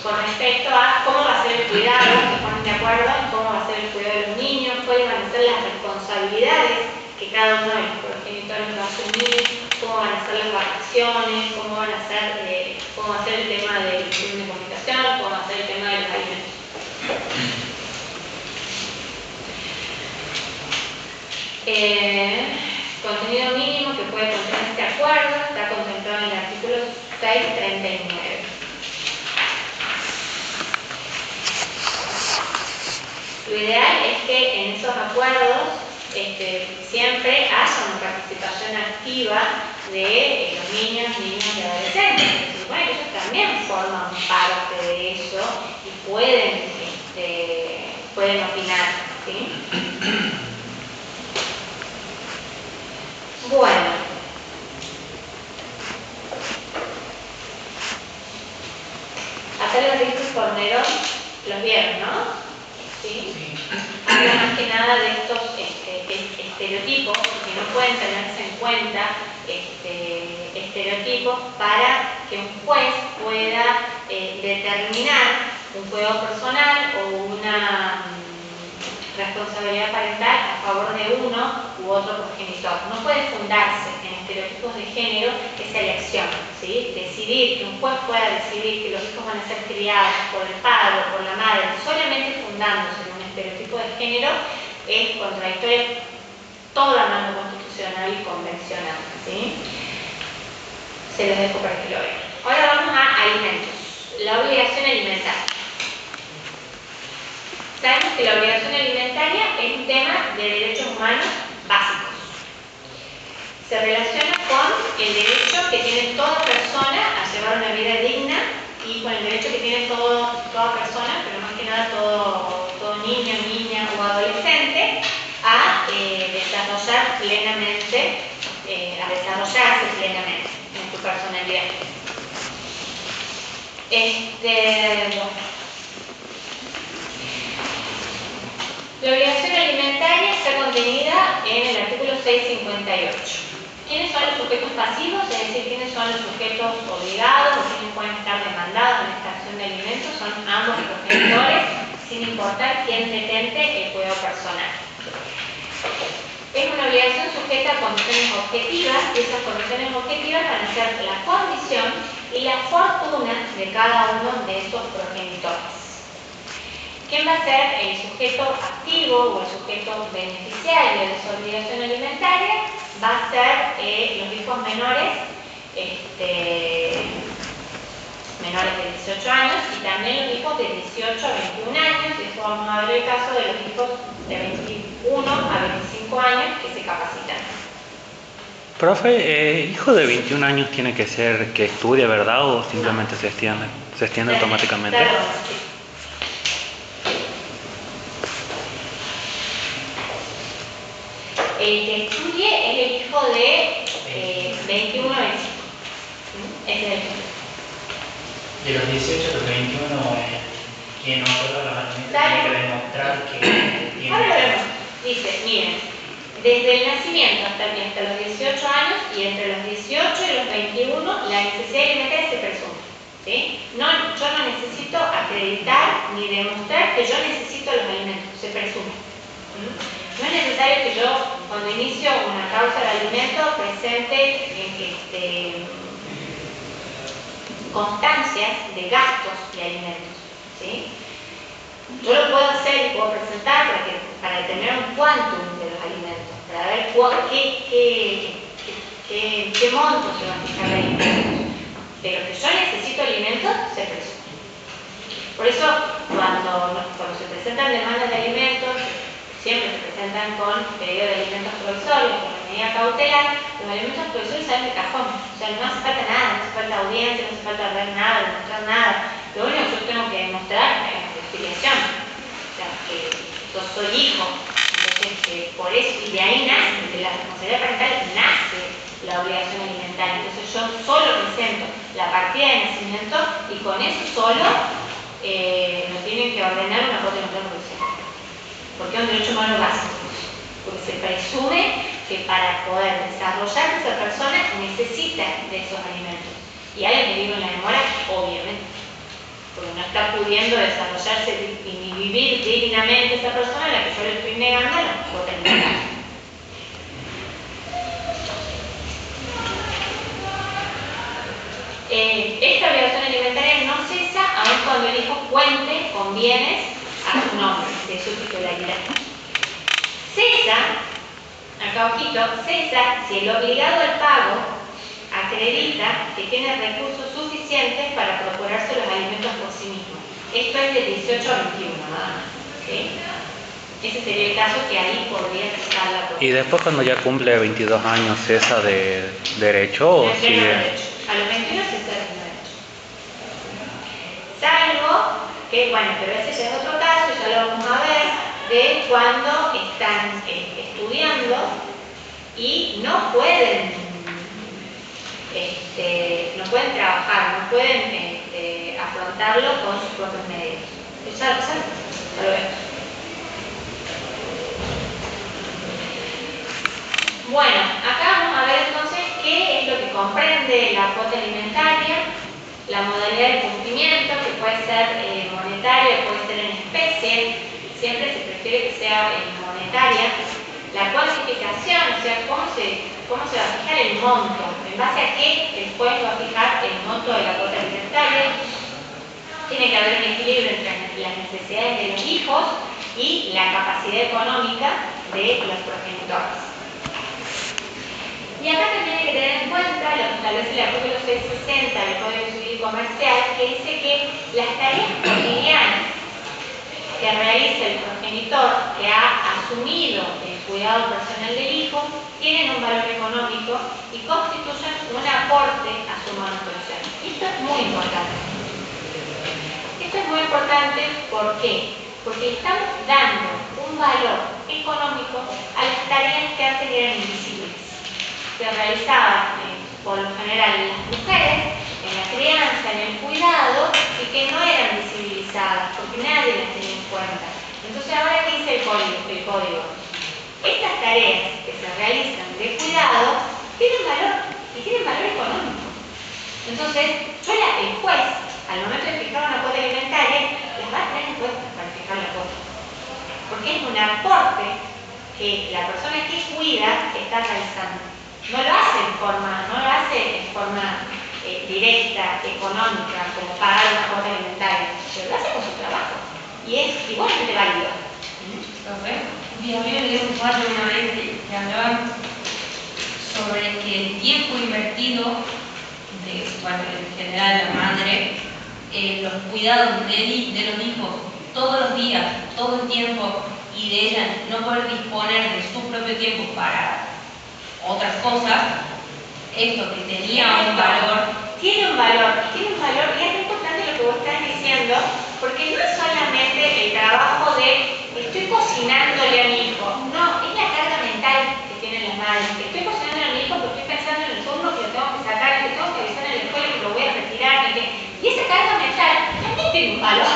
con respecto a cómo va a ser el cuidado, se ponen de acuerdo en cómo va a ser el cuidado de los niños, cuáles van a ser las responsabilidades que cada uno de los progenitores va a asumir, cómo van a ser las vacaciones, cómo va a ser el tema del régimen de comunicación, cómo va a ser el tema de los alimentos. Contenido mínimo que puede contener este acuerdo está contemplado en el artículo 639. Lo ideal es que en esos acuerdos siempre haya una participación activa de los niños, niñas y adolescentes. Se supone que ellos también forman parte de eso y pueden opinar, ¿sí? Bueno, Pomerón, los vieron, ¿no? ¿Sí? Sí. Habla más que nada de estos estereotipos que no pueden tenerse en cuenta, estereotipos para que un juez pueda determinar un cuidado personal o una responsabilidad parental a favor de uno u otro progenitor. No puede fundarse en estereotipos de género esa elección, ¿sí? Decidir, que un juez pueda decidir que los hijos van a ser criados por el padre o por la madre, solamente fundándose en un estereotipo de género, es contradictorio toda mando constitucional y convencional, ¿sí? Se los dejo para que lo vean. Ahora vamos a alimentos. La obligación alimentaria. Sabemos que la obligación alimentaria es un tema de derechos humanos básicos. Se relaciona con el derecho que tiene toda persona a llevar una vida digna y con el derecho que tiene toda persona, pero más que nada todo niño, niña o adolescente, a desarrollar plenamente, a desarrollarse plenamente en su personalidad. La obligación alimentaria está contenida en el artículo 658. ¿Quiénes son los sujetos pasivos? Es decir, ¿quiénes son los sujetos obligados o quiénes pueden estar demandados en esta acción de alimentos? Son ambos los progenitores, sin importar quién detente el cuidado personal. Es una obligación sujeta a condiciones objetivas y esas condiciones objetivas van a ser la condición y la fortuna de cada uno de estos progenitores. ¿Quién va a ser el sujeto activo o el sujeto beneficiario de esa obligación alimentaria? Va a ser los hijos menores, menores de 18 años y también los hijos de 18 a 21 años. Y eso vamos a ver el caso de los hijos de 21 a 25 años que se capacitan. Profe, hijo de 21 años tiene que ser que estudie, ¿verdad? ¿O simplemente se extiende automáticamente? Claro, sí. El que estudie es el hijo de 21 a 25. Ese es el que. De los 18 a los 21, quien no otorga los alimentos tiene que demostrar que tiene. Ahora lo vemos. Dice, miren, desde el nacimiento hasta los 18 años y entre los 18 y los 21, la necesidad alimentaria se presume. ¿Sí? Yo no necesito acreditar ni demostrar que yo necesito los alimentos, se presume. No es necesario que yo, cuando inicio una causa de alimento, presente constancias de gastos de alimentos. ¿Sí? Yo lo puedo hacer y puedo presentar para determinar un quantum de los alimentos, para ver qué monto se va a fijar de alimentos. Pero que yo necesito alimentos, se presume. Por eso, cuando se presentan demandas de alimentos, siempre se presentan con pedido de alimentos provisorios, con la medida cautelar. Los alimentos provisorios salen de cajón, o sea, no hace falta nada, no hace falta audiencia, no hace falta ver nada, demostrar nada. Lo único que yo tengo que demostrar es la justificación, o sea, que yo soy hijo, entonces por eso, y de ahí nace, de la responsabilidad parental nace la obligación alimentaria. Entonces yo solo presento la partida de nacimiento y con eso solo me tienen que ordenar una cuota de provisional. Porque es un derecho humano básico, porque se presume que para poder desarrollar esa persona necesita de esos alimentos. Y alguien que vive en la demora, obviamente, porque no está pudiendo desarrollarse ni vivir dignamente esa persona a la que yo le estoy negando la cuota alimentaria. Esta obligación alimentaria no cesa aun cuando el hijo cuente con bienes a su nombre, de su titularidad. Cesa, acá ojito, cesa si el obligado al pago acredita que tiene recursos suficientes para procurarse los alimentos por sí mismo. Esto es de 18 a 21, nada más. ¿Sí? Ese sería el caso que ahí podría cesar la procuración. ¿Y después cuando ya cumple 22 años cesa de derecho o sigue? Derecho. A los 21 cesa de derecho. Salvo que, bueno, pero ese ya es otro caso, ya lo vamos a ver, de cuando están estudiando y no pueden trabajar, no pueden afrontarlo con sus propios medios. Ya lo vemos. Bueno, acá vamos a ver entonces qué es lo que comprende la cuota alimentaria, la modalidad de cumplimiento, que puede ser monetaria, puede ser en especie, siempre se prefiere que sea monetaria, la cuantificación, o sea, cómo se va a fijar el monto, en base a qué el juez va a fijar el monto de la cuota alimentaria. Tiene que haber un equilibrio entre las necesidades de los hijos y la capacidad económica de los progenitores. Y acá también hay que tener en cuenta lo que establece el artículo 660 del Código Civil y Comercial, que dice que las tareas cotidianas que realiza el progenitor que ha asumido el cuidado personal del hijo tienen un valor económico y constituyen un aporte a su manutención. Esto es muy importante. Esto es muy importante, ¿por qué? Porque estamos dando un valor económico a las tareas que antes eran invisibles, que realizaban por lo general las mujeres en la crianza, en el cuidado, y que no eran visibilizadas porque nadie las tenía en cuenta. Entonces ahora, ¿qué dice el código? Estas tareas que se realizan de cuidado tienen valor y tienen valor económico. Entonces, el juez, al momento de fijar una cuota alimentaria, las va a tener en cuenta para fijar la cuota, porque es un aporte que la persona que cuida está realizando. No lo hace en forma directa, económica, como pagar una cuota alimentaria, pero lo hace con su trabajo y es igualmente válido. Y a mí me dio un cuadro una vez que hablaban sobre que el tiempo invertido en general la madre, los cuidados de los hijos todos los días, todo el tiempo, y de ella no poder disponer de su propio tiempo para otras cosas, esto que tenía un valor. Tiene un valor, y es muy importante lo que vos estás diciendo, porque no es solamente el trabajo de estoy cocinándole a mi hijo, no, es la carga mental que tienen las madres. Estoy cocinando a mi hijo porque estoy pensando en el turno que lo tengo que sacar, que tengo que avisar en la escuela que lo voy a retirar, y esa carga mental también tiene un valor.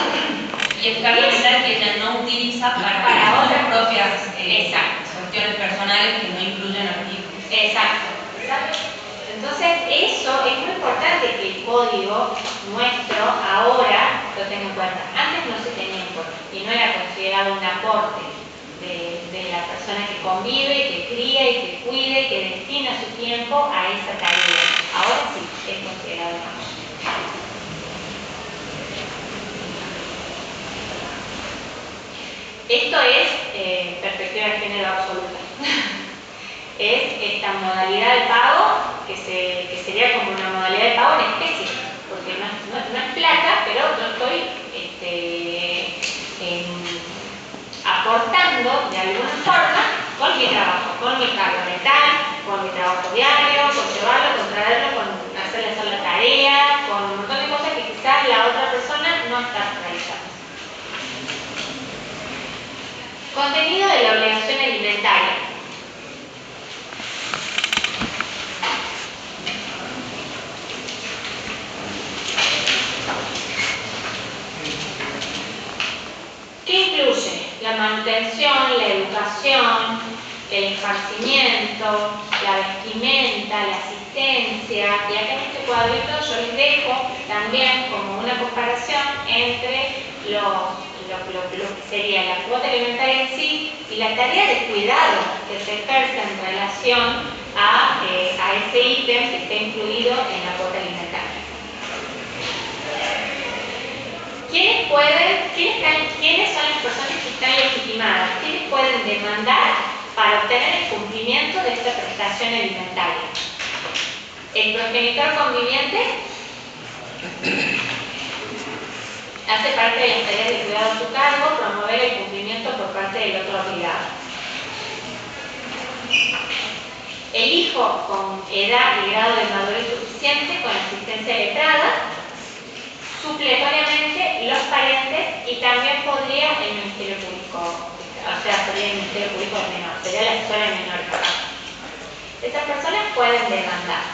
Y es carga mental que ella no utiliza para otras propias cuestiones personales que no incluyen a los hijos. Exacto. Entonces, eso es muy importante que el código nuestro ahora lo tenga en cuenta. Antes no se tenía en cuenta y no era considerado un aporte de la persona que convive, que cría y que cuide y que destina su tiempo a esa tarea. Ahora sí, es considerado un aporte. Esto es perspectiva de género absoluta. Es esta modalidad de pago que sería como una modalidad de pago en especie, porque no es plata, pero yo estoy aportando de alguna forma con mi trabajo, con mi carga mental, con mi trabajo diario, con llevarlo, con traerlo, con hacerle hacer la tarea, con un montón de cosas que quizás la otra persona no está realizando. Contenido de la obligación alimentaria. ¿Qué incluye? La manutención, la educación, el esparcimiento, la vestimenta, la asistencia, y acá en este cuadrito yo les dejo también como una comparación entre lo que sería la cuota alimentaria en sí y la tarea de cuidado que se ejerce en relación a ese ítem que está incluido en la cuota alimentaria. ¿Quiénes son las personas que están legitimadas? ¿Quiénes pueden demandar para obtener el cumplimiento de esta prestación alimentaria? El progenitor conviviente hace parte de las tareas de cuidado a su cargo, promover el cumplimiento por parte del otro obligado. El hijo con edad y grado de madurez suficiente, con asistencia letrada, supletoriamente los parientes, y también podría el Ministerio Público, o sea, sería el Ministerio Público del Menor, sería la escuela de menores. Estas personas pueden demandar.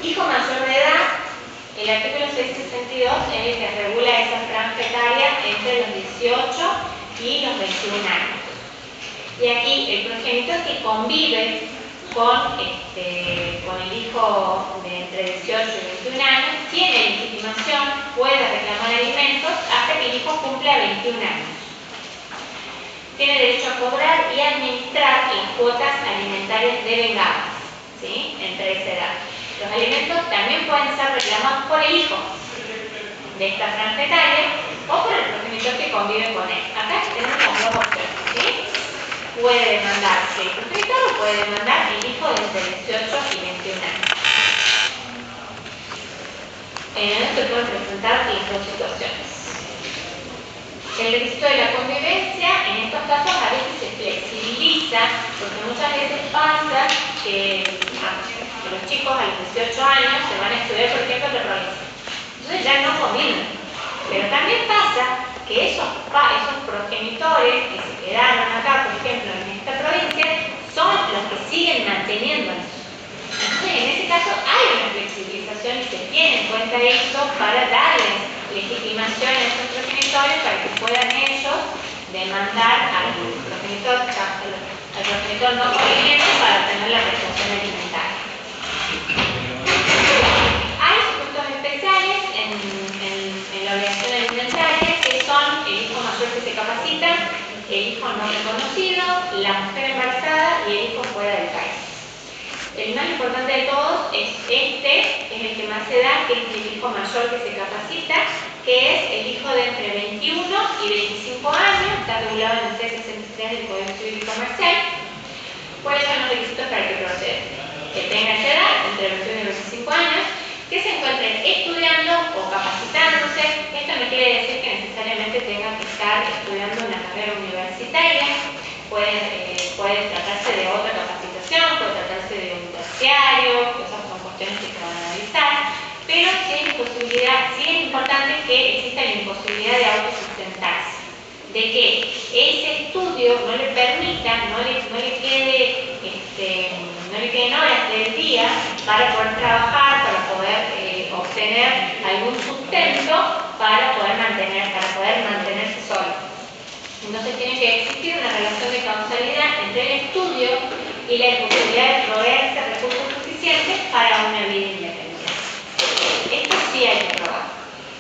Hijo mayor de edad, el artículo 662 es el que regula esa franja etaria entre los 18 y los 21 años. Y aquí el progenitor que convive con el hijo de entre 18 y 21 años tiene legitimación, puede reclamar alimentos hasta que el hijo cumpla 21 años. Tiene derecho a cobrar y administrar las cuotas alimentarias devengadas, ¿sí?, entre esa edad. Los alimentos también pueden ser reclamados por el hijo de esta franja etaria o por el progenitor que convive con él. Acá tenemos las dos opciones, ¿sí? Puede demandarse el progenitor o puede demandar el hijo de entre 18 y 21 años. Se pueden presentar las dos situaciones. El requisito de la convivencia, en estos casos a veces se flexibiliza, porque muchas veces pasa que los chicos a los 18 años se van a estudiar, por ejemplo, en la provincia. Entonces ya no conviven. Pero también pasa que esos progenitores que se quedaron acá, por ejemplo, en esta provincia, son los que siguen manteniendo eso. Entonces, en ese caso hay una flexibilización y se tiene en cuenta esto para darles legitimación a esos progenitores para que puedan ellos demandar al progenitor no conviviente para obtener la prestación alimentaria. Hay supuestos especiales en la obligación alimentaria que son el hijo mayor que se capacita, el hijo no reconocido, la mujer embarazada y el hijo fuera del país. El más importante de todos es es el que más se da, que es el hijo mayor que se capacita, que es el hijo de entre 21 y 25 años, está regulado en el C63 del Código Civil y Comercial. ¿Cuáles son los requisitos para que proceda? Que tenga esa edad, entre 21 y 25 años, que se encuentren estudiando o capacitándose. Esto no quiere decir que necesariamente tengan que estar estudiando una carrera universitaria. Puede tratarse de otra capacitación, puede tratarse de un terciario, esas son cuestiones que se van a analizar, pero sí es importante que exista la imposibilidad de autosustentarse, de que ese estudio no le permita, no le queden horas del día para poder trabajar, para poder obtener algún sustento, para poder mantenerse solo. Entonces tiene que existir una relación de causalidad entre el estudio y la imposibilidad de proveerse recursos suficientes para una vida independiente. Esto sí hay que probar,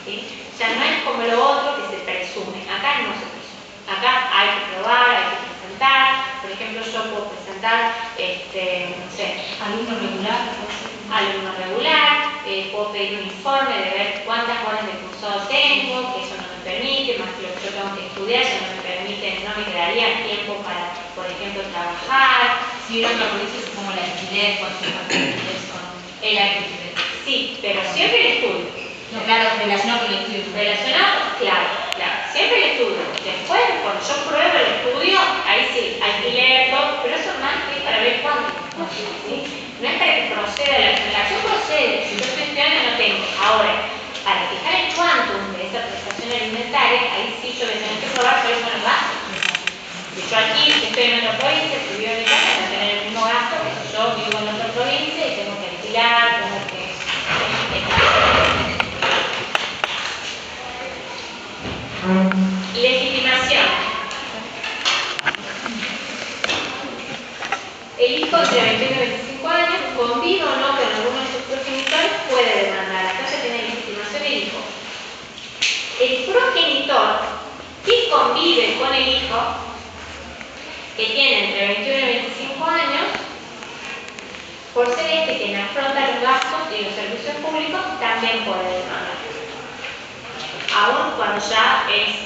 ¿sí? O sea, no es como lo otro que se presume. Acá no se presume. Acá hay que probar, hay que presentar. Por ejemplo, yo puedo presentar, no sé, Alumno regular, puedo pedir un informe de ver cuántas horas de cursado tengo, que eso no me permite, más que lo que yo tengo que estudiar, eso no me quedaría tiempo para, por ejemplo, trabajar. si hubiera otra policía, como la alquiler, cuánto el alquiler. Sí, pero siempre el estudio. No, claro, relacionado con el estudio. Relacionado, claro, siempre el estudio. Después, cuando yo pruebo el estudio, ahí sí, alquiler, todo, pero eso más que es para ver cuánto. ¿Sí? No es para que proceda la acción procede, si yo estoy estudiando no tengo. Ahora, para fijar el quantum de esa prestación alimentaria, ahí sí yo voy a tener que probar cuáles son los gastos. Si yo aquí estoy en otra provincia, si vivo en mi casa, voy a tener el mismo gasto que si yo vivo en otra provincia y tengo que alquilar, tengo que... Legitimación. El hijo entre 21 y 25 años, convive o no con alguno de sus progenitores, puede demandar. Acá ya tiene legitimación el hijo. El progenitor que convive con el hijo, que tiene entre 21 y 25 años, por ser este quien afronta los gastos y los servicios públicos, también puede demandar. Aún cuando ya es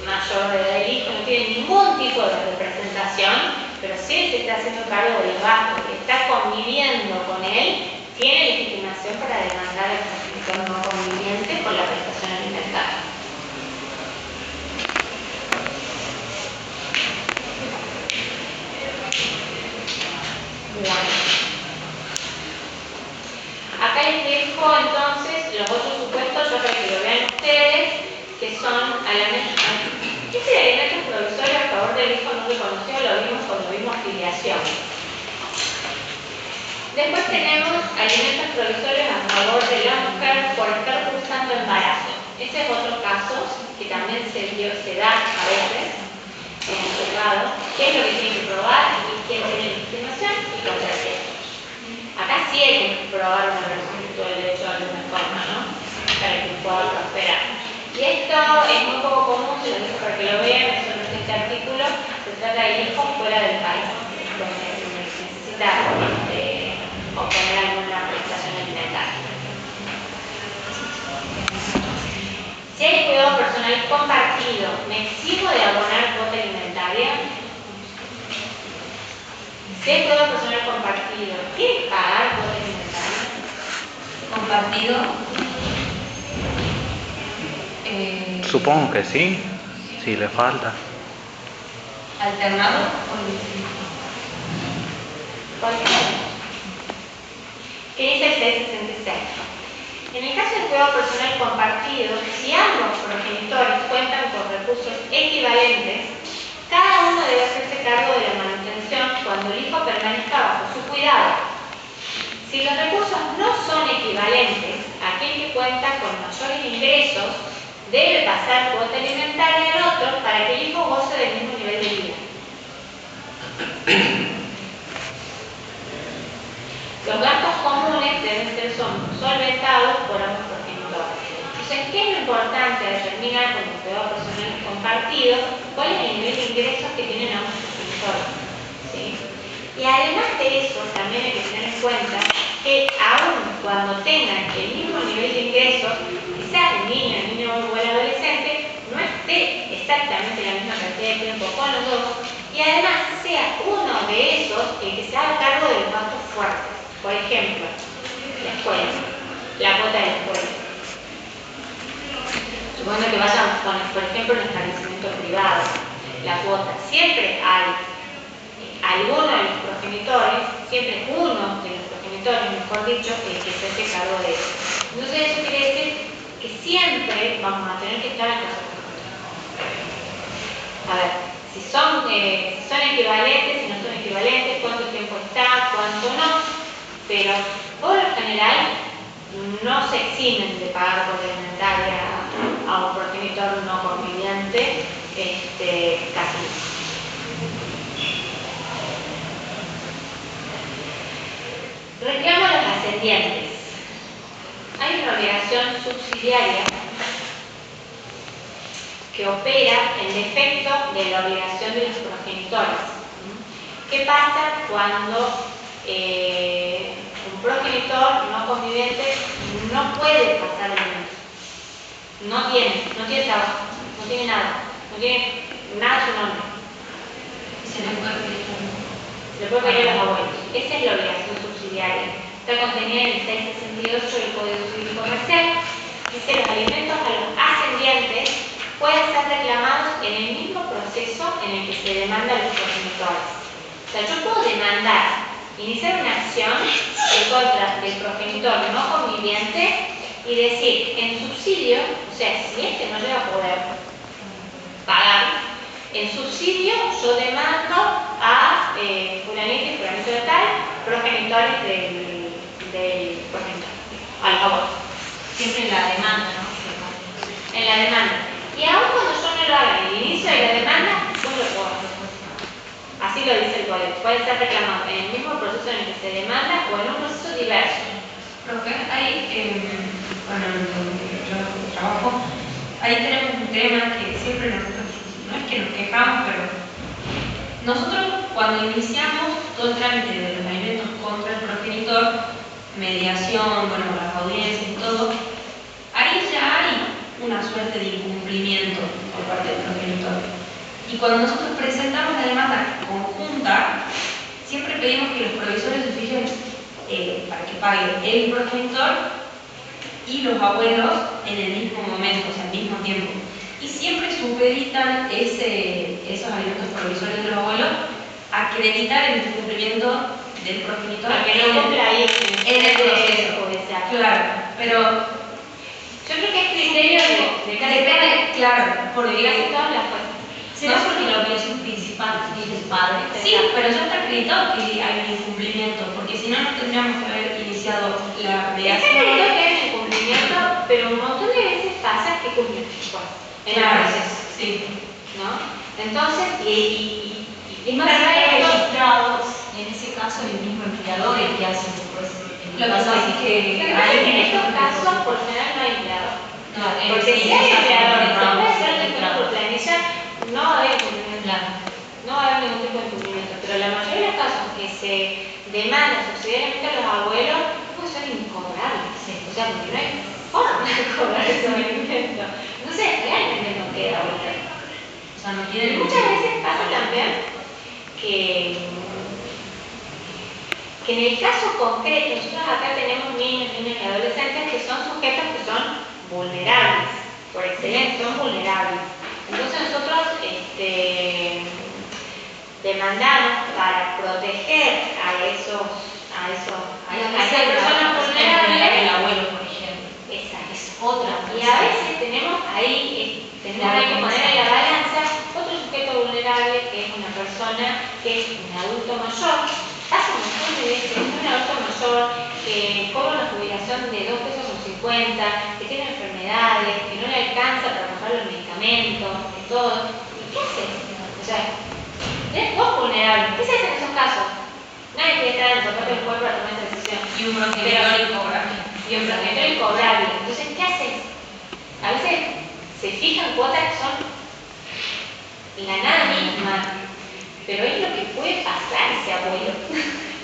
mayor de edad el hijo, no tiene ningún tipo de representación, pero si él se está haciendo cargo del gasto, que está conviviendo con él, tiene legitimación para demandar al progenitor no conviviente por la prestación alimentaria. Bueno. Acá les dejo entonces los otros supuestos, ya para que lo vean ustedes, que son este de alimentos provisorios a favor del hijo no reconocido lo vimos cuando vimos filiación. Después tenemos alimentos provisorios a favor de la mujer por estar cursando embarazo. Ese es otro caso que también se da a veces en el juzgado. ¿Qué es lo que tiene que probar? Y quién tiene legitimación y contracepción. Acá sí hay que probar una persona que tuvo el derecho de alguna forma, ¿no? Para que pueda prosperar. Y esto es muy poco común, se lo digo para que lo vean, es solo este artículo, se trata de hijos fuera del país, donde necesita obtener alguna prestación alimentaria. Si hay cuidado personal compartido, ¿me eximo de abonar cuota alimentaria? Si hay cuidado personal compartido, ¿tiene que pagar cuota alimentaria? Compartido. Supongo que sí, si le falta. Alternado o indefinido. ¿Qué dice el 666? En el caso del cuidado personal compartido, si ambos progenitores cuentan con recursos equivalentes, cada uno debe hacerse cargo de la manutención cuando el hijo permanezca bajo su cuidado. Si los recursos no son equivalentes, aquel que cuenta con mayores ingresos debe pasar cuota alimentaria al otro para que el hijo goce del mismo nivel de vida. Los gastos comunes deben ser solventados por ambos progenitores. Entonces, ¿qué es lo importante a determinar con el cuidado personal compartido? ¿Cuál es el nivel de ingresos que tienen ambos progenitores? ¿Sí? Y además de eso, también hay que tener en cuenta que aún cuando tengan el mismo nivel de ingresos, quizás el niño o el adolescente no esté exactamente la misma cantidad de tiempo con los dos, y además sea uno de esos el que se haga cargo de los gastos fuertes. Por ejemplo, la escuela, la cuota de la escuela. Suponiendo que vayan con, por ejemplo, un establecimiento privado, la cuota. Siempre hay alguno de los progenitores, siempre uno de los progenitores, mejor dicho, el que se hace cargo de eso. Entonces eso quiere decir que siempre vamos a tener que estar en casa. A ver, si son equivalentes, si no son equivalentes, cuánto tiempo está, cuánto no. Pero por lo general no se eximen de pagar cuota alimentaria a un progenitor no conviviente, casi no. Reclamo a los ascendientes. Hay una obligación subsidiaria que opera en defecto de la obligación de los progenitores. ¿Qué pasa cuando un progenitor no conviviente no puede pasar alimentos? No tiene trabajo, no tiene nada a su nombre. Se le puede pedir. Se le puede pedir a los abuelos. Esa es la obligación subsidiaria. Está contenida en el 668 del Código Civil y Comercial. Dice: los alimentos a los ascendientes pueden ser reclamados en el mismo proceso en el que se demanda a los progenitores. O sea, yo puedo iniciar una acción en contra del progenitor no conviviente y decir, en subsidio, o sea, si no llega a poder pagar, en subsidio yo demando a fulanito y fulanito de tal, progenitores del progenitor, a los abuelos. Siempre en la demanda, ¿no? En la demanda. Y aún cuando yo no lo haga en el inicio de la demanda, yo lo puedo hacer. Así lo dice el código. Puede ser reclamado en el mismo proceso en el que se demanda o en un proceso diverso. Profe, ahí, bueno, donde yo trabajo, ahí tenemos un tema que siempre nosotros, no es que nos quejamos, pero nosotros cuando iniciamos todo el trámite de los alimentos contra el progenitor, mediación, bueno, las audiencias y todo, ahí ya hay una suerte de incumplimiento por parte del progenitor. Y cuando nosotros presentamos la demanda conjunta, siempre pedimos que los provisores se fijen para que pague el progenitor y los abuelos en el mismo momento, o sea, al mismo tiempo. Y siempre supeditan esos alimentos provisorios de los abuelos a acreditar el incumplimiento del progenitor. Para que no cumpla ahí en el proceso. Claro, pero yo creo que es criterio de cada depende, claro, porque casi todas las cosas. ¿Será porque la obligación principal es padre. Sí, pero ya está acreditado que hay un incumplimiento, porque si no, no tendríamos que haber iniciado la Está mediación. acreditado que hay un incumplimiento, pero un montón de veces pasa que cumplen después, en el Claro, proceso, sí. ¿no? Entonces, Es más, verdad están que registrados, en ese caso, el mismo empleador el que hace después. Lo que pasa es que lo que pasa es que en estos casos, por lo general, no hay empleador. Porque si hay empleador, no puede ser después por planilla, no va a haber incumplimiento. Claro. No va a haber ningún tipo de incumplimiento. Pero la mayoría de los casos que se demandan subsidiariamente a los abuelos, pues son incobrables. Sí. O sea, porque no hay forma de cobrar esos alimentos. Entonces, realmente no queda otra. O sea, no Y tienen muchas veces pasa también que en el caso concreto, nosotros acá tenemos niños, niñas y adolescentes que son sujetos que son vulnerables, por excelencia, son vulnerables. Entonces nosotros demandamos para proteger a esas personas vulnerables. el abuelo, por ejemplo. Esa Es otra. y a veces tenemos ahí que poner en la balanza otro sujeto vulnerable que es una persona que es un adulto mayor, pasa un montón de veces, es un adulto mayor que cobra una jubilación de 2,50 pesos, que tiene enfermedades, que no le alcanza para comprar los medicamentos, que todo. ¿Y qué haces? O sea, tenés dos vulnerables. ¿Qué se hace en esos casos? Nadie quiere estar en el zapato del cuerpo para tomar esa decisión. Y un progenitor incobrable. Y un progenitor incobrable. Entonces, ¿qué haces? A veces se fijan cuotas que son la nada misma, pero es lo que puede pasar ese abuelo,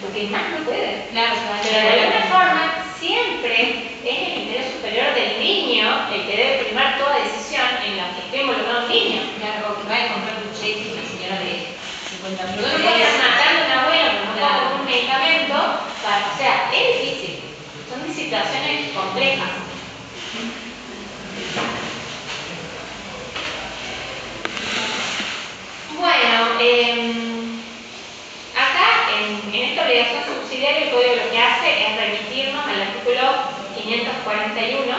porque más no puede. Claro, Pero de alguna forma, siempre es el interés superior del niño el que debe primar toda decisión en la que esté involucrado un niño. claro, que vaya a comprar un cheque una señora de 50.000 No puede estar matando a un abuelo que no puede comprar un medicamento, o sea, es difícil. Son situaciones complejas. Bueno, acá en esta obligación subsidiaria el código lo que hace es remitirnos al artículo 541,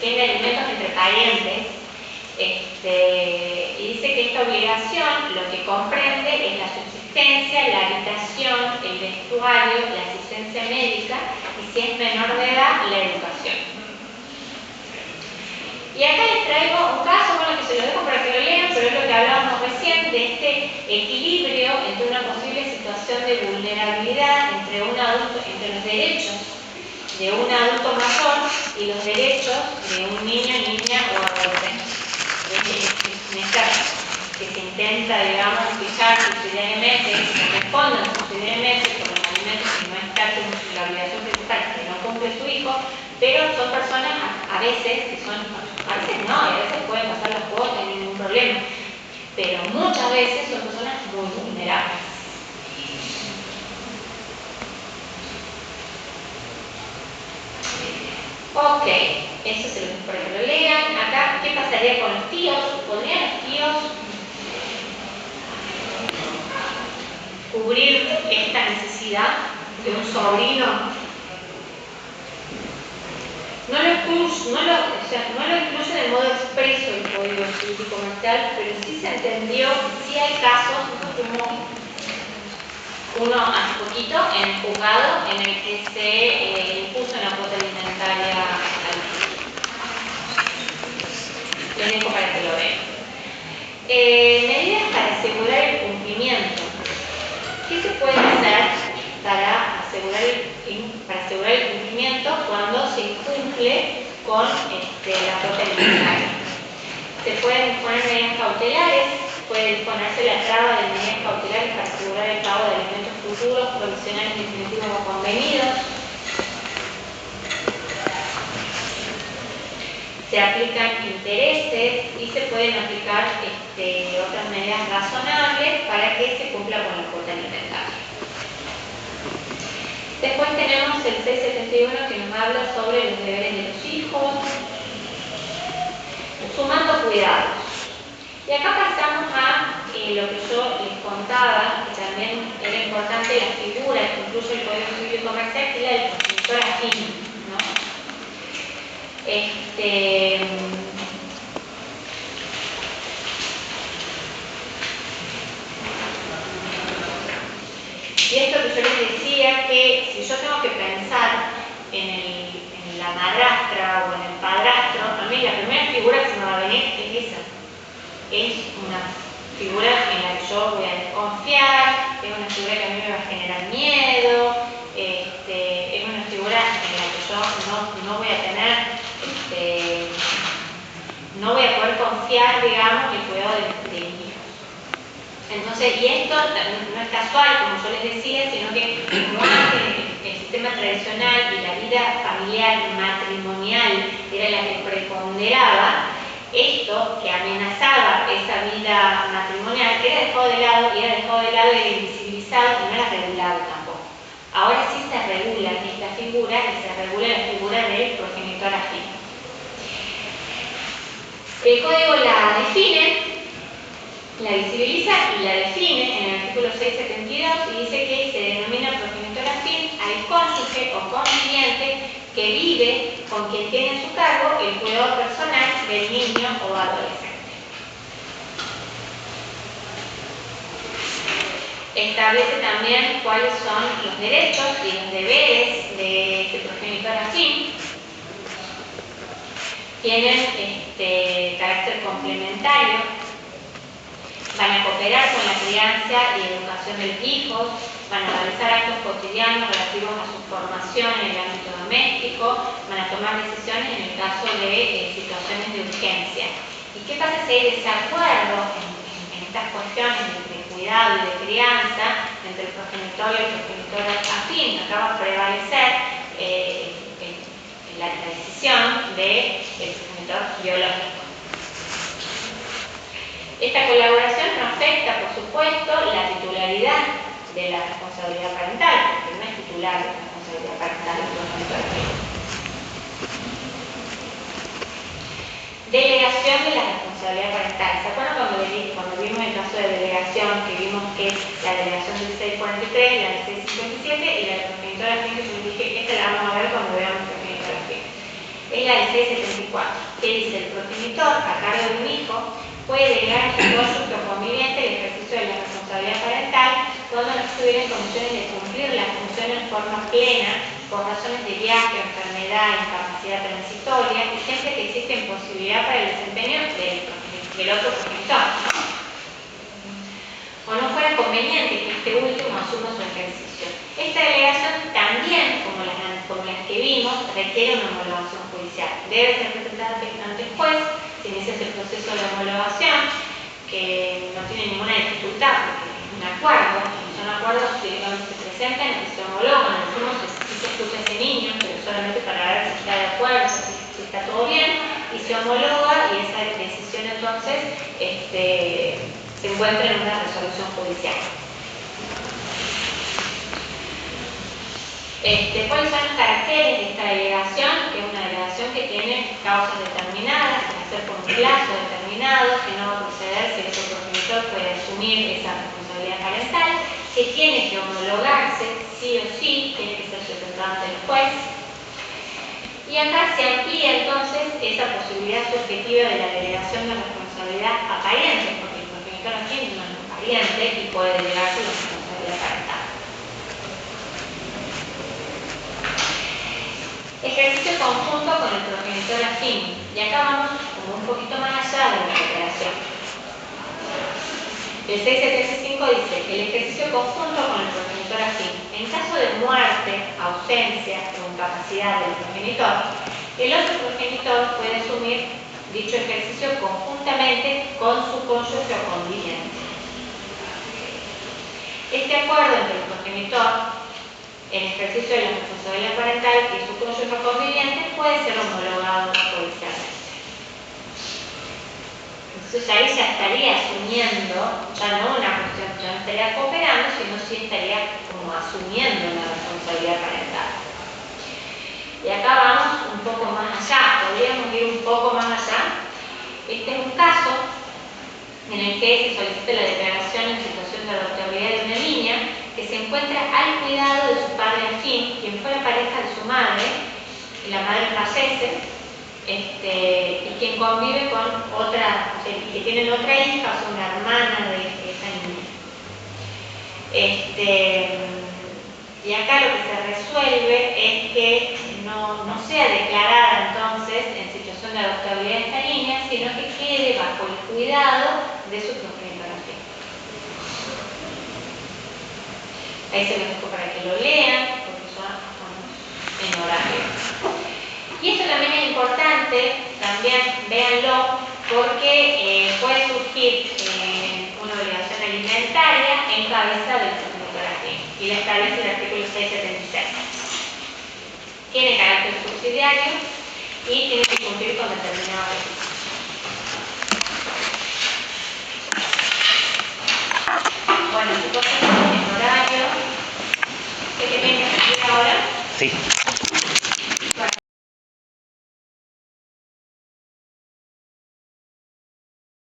que es de alimentos entre parientes, y dice que esta obligación lo que comprende es la subsistencia, la habitación, el vestuario, la asistencia médica y si es menor de edad, la educación. Y acá les traigo un caso, bueno, que se lo dejo para que lo lean, pero es lo que hablábamos recién, de este equilibrio entre una posible situación de vulnerabilidad entre un adulto, entre los derechos de un adulto mayor y los derechos de un niño, niña o adolescente. En este caso, que se intenta, digamos, fijar subsidiariamente, que se respondan subsidiariamente por los alimentos que no está con la obligación fiscal que no cumple su hijo, pero son personas a veces que son, a veces no, y a veces pueden pasar los juegos sin ningún problema, pero muchas veces son personas muy vulnerables. Ok, eso se lo dejo para que lo lean. Acá, ¿qué pasaría con los tíos? ¿Podrían los tíos cubrir esta necesidad de un sobrino? No lo incluye de modo expreso el Código Civil y Comercial, pero sí se entendió, sí hay casos, como uno hace poquito en el juzgado en el que se impuso una cuota alimentaria al niño. Lo dejo para que lo vean. Medidas para asegurar el cumplimiento. ¿Qué se puede hacer para asegurar el cumplimiento cuando se incumple con la cuota alimentaria? Se pueden disponer medidas cautelares, puede disponerse la traba de medidas cautelares para asegurar el pago de alimentos futuros, provisionales, definitivos o convenidos. Se aplican intereses y se pueden aplicar otras medidas razonables para que se cumpla con la cuota alimentaria. Después tenemos el 671 que nos habla sobre los deberes de los hijos, sumando cuidados. Y acá pasamos a lo que yo les contaba, que también era importante la figura que incluye el Código Civil y Comercial, que es la del progenitor afín, ¿no? yo les decía que si yo tengo que pensar en la madrastra o en el padrastro, a mí la primera figura que se me va a venir es esa. Es una figura en la que yo voy a desconfiar, es una figura que a mí me va a generar miedo, es una figura en la que yo no voy a tener, no voy a poder confiar, digamos, en el cuidado de mis hijos. Entonces, y esto no es casual, como yo les decía, sino que como el sistema tradicional y la vida familiar matrimonial era la que preponderaba, esto que amenazaba esa vida matrimonial era dejado de lado, y era dejado de lado, era invisibilizado y no era regulado tampoco. Ahora sí se regula esta figura y se regula la figura del progenitor afín. El código la define, la visibiliza y la define en el artículo 672 y dice que se denomina progenitor afín al cónyuge o conviviente que vive con quien tiene a su cargo el cuidado personal del niño o adolescente. Establece también cuáles son los derechos y los deberes de este progenitor afín. Tienen carácter complementario, van a cooperar con la crianza y educación de los hijos, van a realizar actos cotidianos relativos a su formación en el ámbito doméstico, van a tomar decisiones en el caso de situaciones de urgencia. ¿Y qué pasa si hay desacuerdo en estas cuestiones de cuidado y de crianza entre el progenitor y el progenitor afín? Acá va a prevalecer la decisión del progenitor biológico. Esta colaboración no afecta, por supuesto, la titularidad de la responsabilidad parental, porque no es titular de la responsabilidad parental del progenitor afín. Delegación de la responsabilidad parental. ¿Se acuerdan cuando vimos el caso de delegación, que vimos que la delegación del 643, la del 657 y la del progenitor afín, que yo les dije, esta la vamos a ver cuando veamos el progenitor afín? Es la del 674, que dice: el progenitor a cargo de un hijo puede delegar a su cónyuge o conviviente el ejercicio de la responsabilidad parental cuando no estuviera en condiciones de cumplir la función en forma plena por razones de viaje, enfermedad, incapacidad transitoria y siempre que existe imposibilidad para el desempeño del otro progenitor, o no fuera conveniente que este último asuma su ejercicio. Esta delegación también, como las que vimos, requiere una homologación judicial. Debe ser presentada ante el juez, se inicia el proceso de homologación, que no tiene ninguna dificultad, porque es un acuerdo, son acuerdos que se presentan y se homologan. En el último se escucha a ese niño, pero solamente para ver si está de acuerdo, si está todo bien, y se homologa, y esa decisión entonces se encuentra en una resolución judicial. ¿Cuáles son los caracteres de esta delegación? Que es una delegación que tiene causas determinadas, que va a ser por un plazo determinado, que no va a proceder si el otro progenitor puede asumir esa responsabilidad parental, que tiene que homologarse sí o sí, tiene que ser presentado ante el juez. Y acá se amplía entonces esa posibilidad subjetiva de la delegación de responsabilidad a parientes, porque el progenitor afín no es un pariente y puede delegarse la responsabilidad parental. Ejercicio conjunto con el progenitor afín. Y acá vamos como un poquito más allá de la cooperación. El 675 dice que el ejercicio conjunto con el progenitor afín, en caso de muerte, ausencia o incapacidad del progenitor, el otro progenitor puede asumir dicho ejercicio conjuntamente con su cónyuge o conviviente. Este acuerdo entre el progenitor en ejercicio de la responsabilidad parental y su cónyuge o conviviente puede ser homologado judicialmente. Entonces ahí ya estaría asumiendo, ya no una cuestión, ya no estaría cooperando, sino sí estaría como asumiendo la responsabilidad parental. Y acá vamos un poco más allá, podríamos ir un poco más allá. Este es un caso en el que se solicita la declaración en situación de adoptabilidad de una niña que se encuentra al cuidado de su padre afín, quien fue la pareja de su madre, y la madre fallece, y quien convive con otra, que tienen otra hija, o sea, una hermana de esa niña. acá lo que se resuelve es que no sea declarada entonces en situación de adoptabilidad esta niña, sino que quede bajo el cuidado de su progenitora. Ahí se los dejo para que lo lean, porque ya estamos en horario. Y esto también es importante, también véanlo, porque puede surgir una obligación alimentaria en cabeza del progenitor ajeno, y la establece el artículo 676. Tiene carácter subsidiario y tiene que cumplir con determinados requisitos. Bueno, chicos, en horario, ¿qué tienen que hacer ahora? Sí.